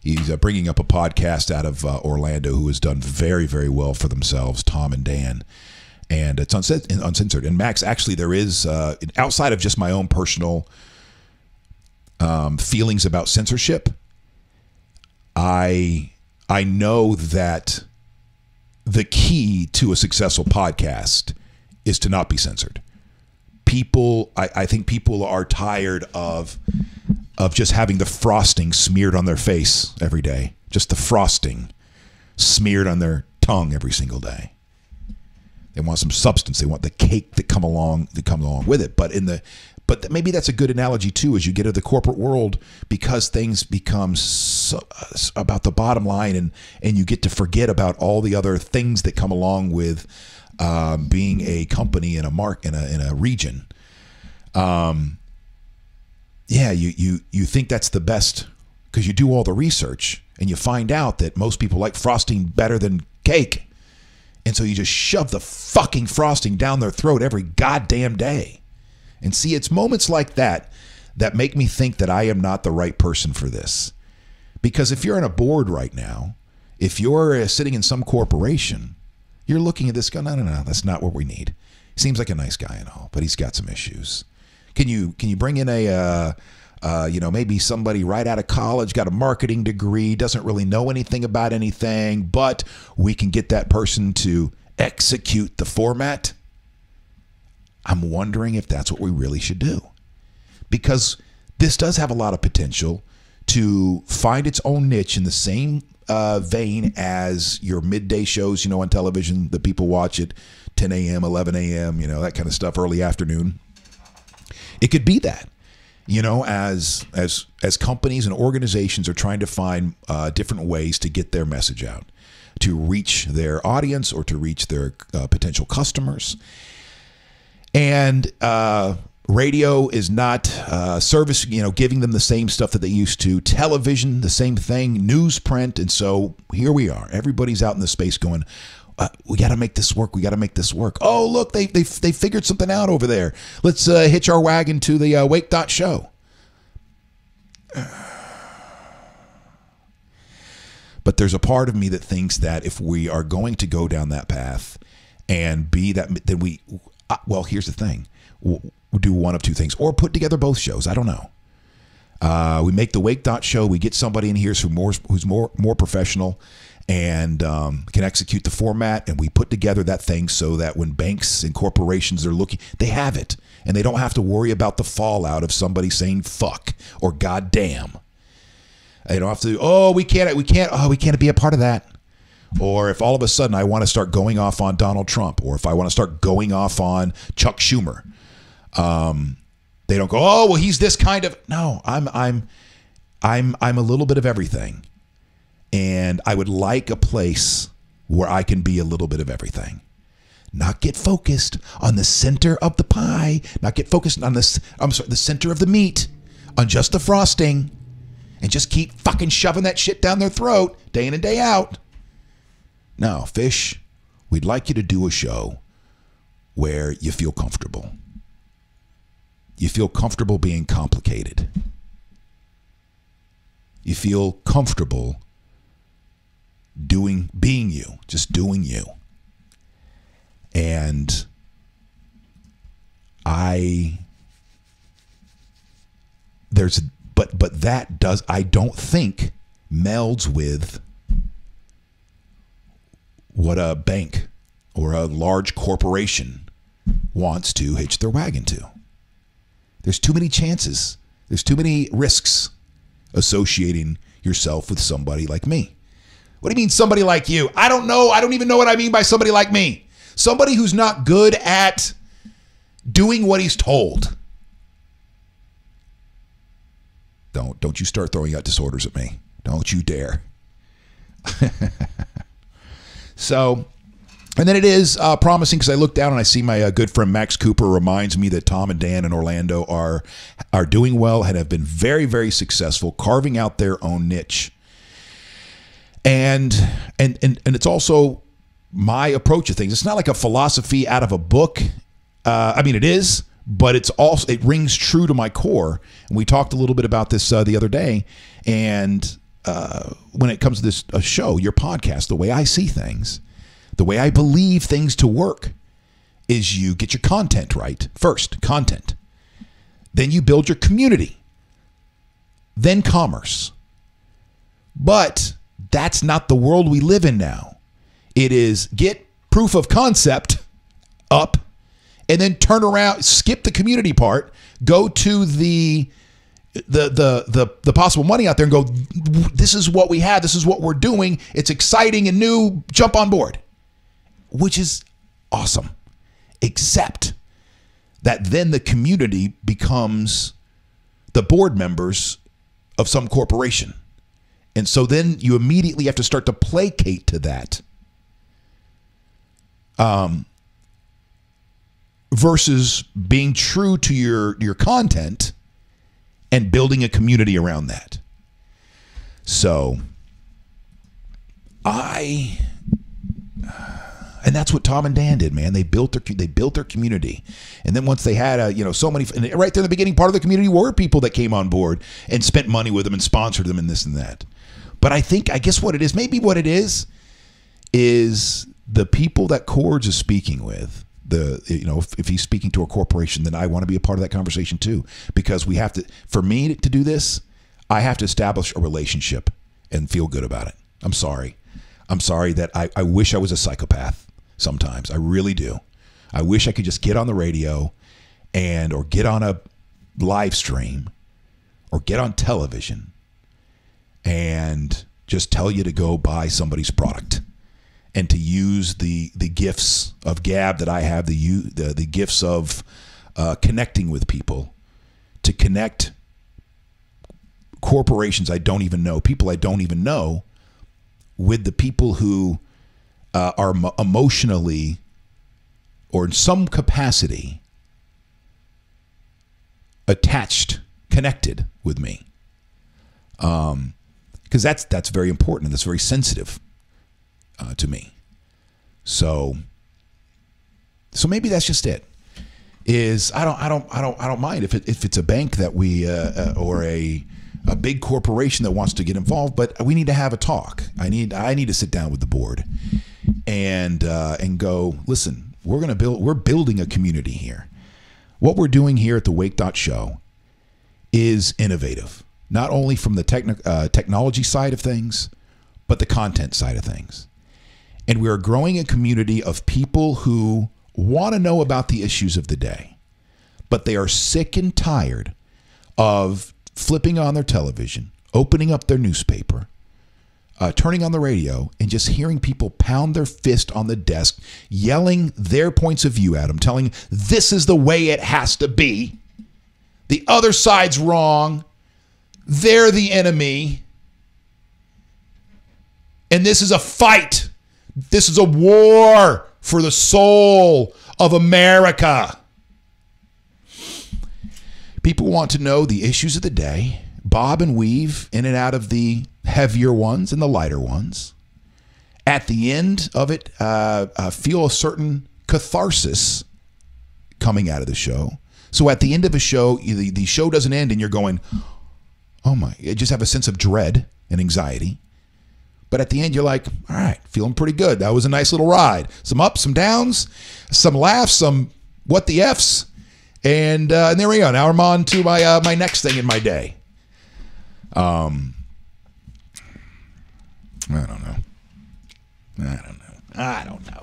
He's bringing up a podcast out of Orlando who has done very, very well for themselves, Tom and Dan. And it's uncensored. And Max, actually, there is, outside of just my own personal feelings about censorship, I know that the key to a successful podcast is to not be censored. I think people are tired of just having the frosting smeared on their face every day. Just the frosting smeared on their tongue every single day. They want some substance. They want the cake that comes along with it. But maybe that's a good analogy too, as you get to the corporate world, because things become so, about the bottom line, and you get to forget about all the other things that come along with being a company in a region. You think that's the best because you do all the research and you find out that most people like frosting better than cake. And so you just shove the fucking frosting down their throat every goddamn day. And see, it's moments like that that make me think that I am not the right person for this. Because if you're on a board right now, if you're sitting in some corporation, you're looking at this guy, no, that's not what we need. Seems like a nice guy and all, but he's got some issues. Can you bring in maybe somebody right out of college, got a marketing degree, doesn't really know anything about anything, but we can get that person to execute the format? I'm wondering if that's what we really should do. Because this does have a lot of potential to find its own niche in the same vein as your midday shows, on television that people watch at 10 a.m., 11 a.m., that kind of stuff, early afternoon. It could be that, as companies and organizations are trying to find different ways to get their message out, to reach their audience or to reach their potential customers. And radio is not giving them the same stuff that they used to. Television, the same thing. Newsprint. And so here we are. Everybody's out in the space going, we got to make this work. We got to make this work. Oh, look, they figured something out over there. Let's hitch our wagon to the Wake.Show. But there's a part of me that thinks that if we are going to go down that path and be that, then well, here's the thing. We'll do one of two things, or put together both shows. I don't know. We make the Wake.Show. We get somebody in here who's more professional and can execute the format, and we put together that thing so that when banks and corporations are looking, they have it, and they don't have to worry about the fallout of somebody saying fuck or goddamn. They don't have to. We can't be a part of that. Or if all of a sudden I want to start going off on Donald Trump, or if I want to start going off on Chuck Schumer, they don't go, oh, well, he's this kind of. No, I'm a little bit of everything, and I would like a place where I can be a little bit of everything. Not get focused on the center of the pie. Not get focused on the center of the meat, on just the frosting, and just keep fucking shoving that shit down their throat day in and day out. No, Fish, we'd like you to do a show where you feel comfortable. You feel comfortable being complicated. You feel comfortable being you, just doing you. And but that does, I don't think, melds with what a bank or a large corporation wants to hitch their wagon to. There's too many chances. There's too many risks associating yourself with somebody like me. What do you mean somebody like you? I don't know. I don't even know what I mean by somebody like me. Somebody who's not good at doing what he's told. Don't you start throwing out disorders at me. Don't you dare. So, and then it is promising, because I look down and I see my good friend Max Cooper reminds me that Tom and Dan in Orlando are doing well and have been very, very successful, carving out their own niche. And it's also my approach to things. It's not like a philosophy out of a book. I mean, it is, but it rings true to my core. And we talked a little bit about this the other day. And when it comes to this show, your podcast, the way I see things, the way I believe things to work, is you get your content right. First, content. Then you build your community. Then commerce. But that's not the world we live in now. It is get proof of concept up, and then turn around, skip the community part, go to the possible money out there and go, this is what we have, this is what we're doing, it's exciting and new, jump on board. Which is awesome. Except that then the community becomes the board members of some corporation. And so then you immediately have to start to placate to that. Versus being true to your content and building a community around that. So and that's what Tom and Dan did, man. They built their community. And then once they had so many, and right there in the beginning, part of the community were people that came on board and spent money with them and sponsored them and this and that. But I guess what it is, maybe what it is the people that Cords is speaking with. If he's speaking to a corporation, then I want to be a part of that conversation too, because we have to, for me to do this, I have to establish a relationship and feel good about it. I'm sorry that I wish I was a psychopath sometimes. I really do. I wish I could just get on the radio or get on a live stream or get on television and just tell you to go buy somebody's product. And to use the gifts of gab that I have, the gifts of connecting with people, to connect corporations I don't even know, people I don't even know, with the people who are emotionally or in some capacity attached, connected with me. Because that's very important and that's very sensitive. To me. So maybe that's just it. I don't mind if it's a bank that we or a a big corporation that wants to get involved, but we need to have a talk. I need to sit down with the board and go, listen, we're building a community here. What we're doing here at the Wake.Show is innovative, not only from the technology side of things, but the content side of things. And we are growing a community of people who want to know about the issues of the day, but they are sick and tired of flipping on their television, opening up their newspaper, turning on the radio, and just hearing people pound their fist on the desk, yelling their points of view at them, telling this is the way it has to be. The other side's wrong. They're the enemy. And this is a fight. This is a war for the soul of America. People want to know the issues of the day, bob and weave in and out of the heavier ones and the lighter ones. At the end of it, feel a certain catharsis coming out of the show. So at the end of a show, the show doesn't end and you're going, oh my, you just have a sense of dread and anxiety. But at the end, you're like, all right, feeling pretty good. That was a nice little ride. Some ups, some downs, some laughs, some what the Fs. And there we go. Now I'm on to my next thing in my day. I don't know.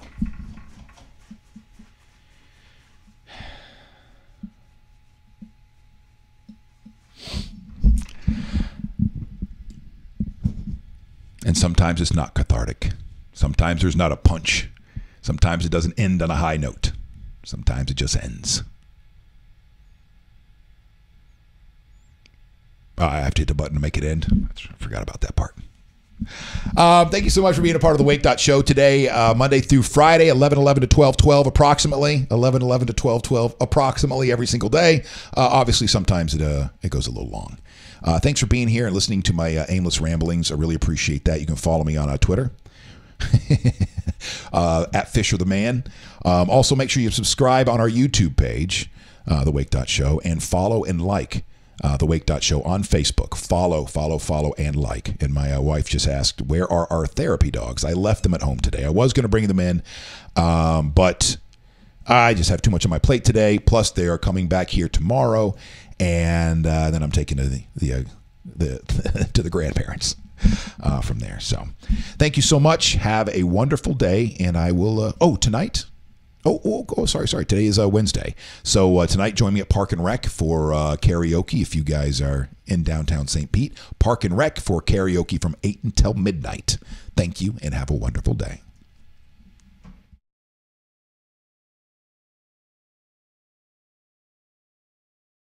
And sometimes it's not cathartic. Sometimes there's not a punch. Sometimes it doesn't end on a high note. Sometimes it just ends. I have to hit the button to make it end. I forgot about that part. Thank you so much for being a part of the Wake.Show today, Monday through Friday, 11:11 to 12:12 approximately, 11:11 to 12:12 approximately every single day. Obviously, sometimes it goes a little long. Thanks for being here and listening to my aimless ramblings. I really appreciate that. You can follow me on Twitter. At Fisher the Man. Also, make sure you subscribe on our YouTube page, The Wake.Show, and follow and like The Wake.Show on Facebook. Follow, and like. And my wife just asked, where are our therapy dogs? I left them at home today. I was going to bring them in, but I just have too much on my plate today. Plus, they are coming back here tomorrow, and then I'm taking to the grandparents. From there. So thank you so much. Have a wonderful day. And I will, tonight. Sorry. Today is Wednesday. So tonight, join me at Park and Rec for karaoke. If you guys are in downtown St. Pete, Park and Rec for karaoke from 8 until midnight. Thank you and have a wonderful day.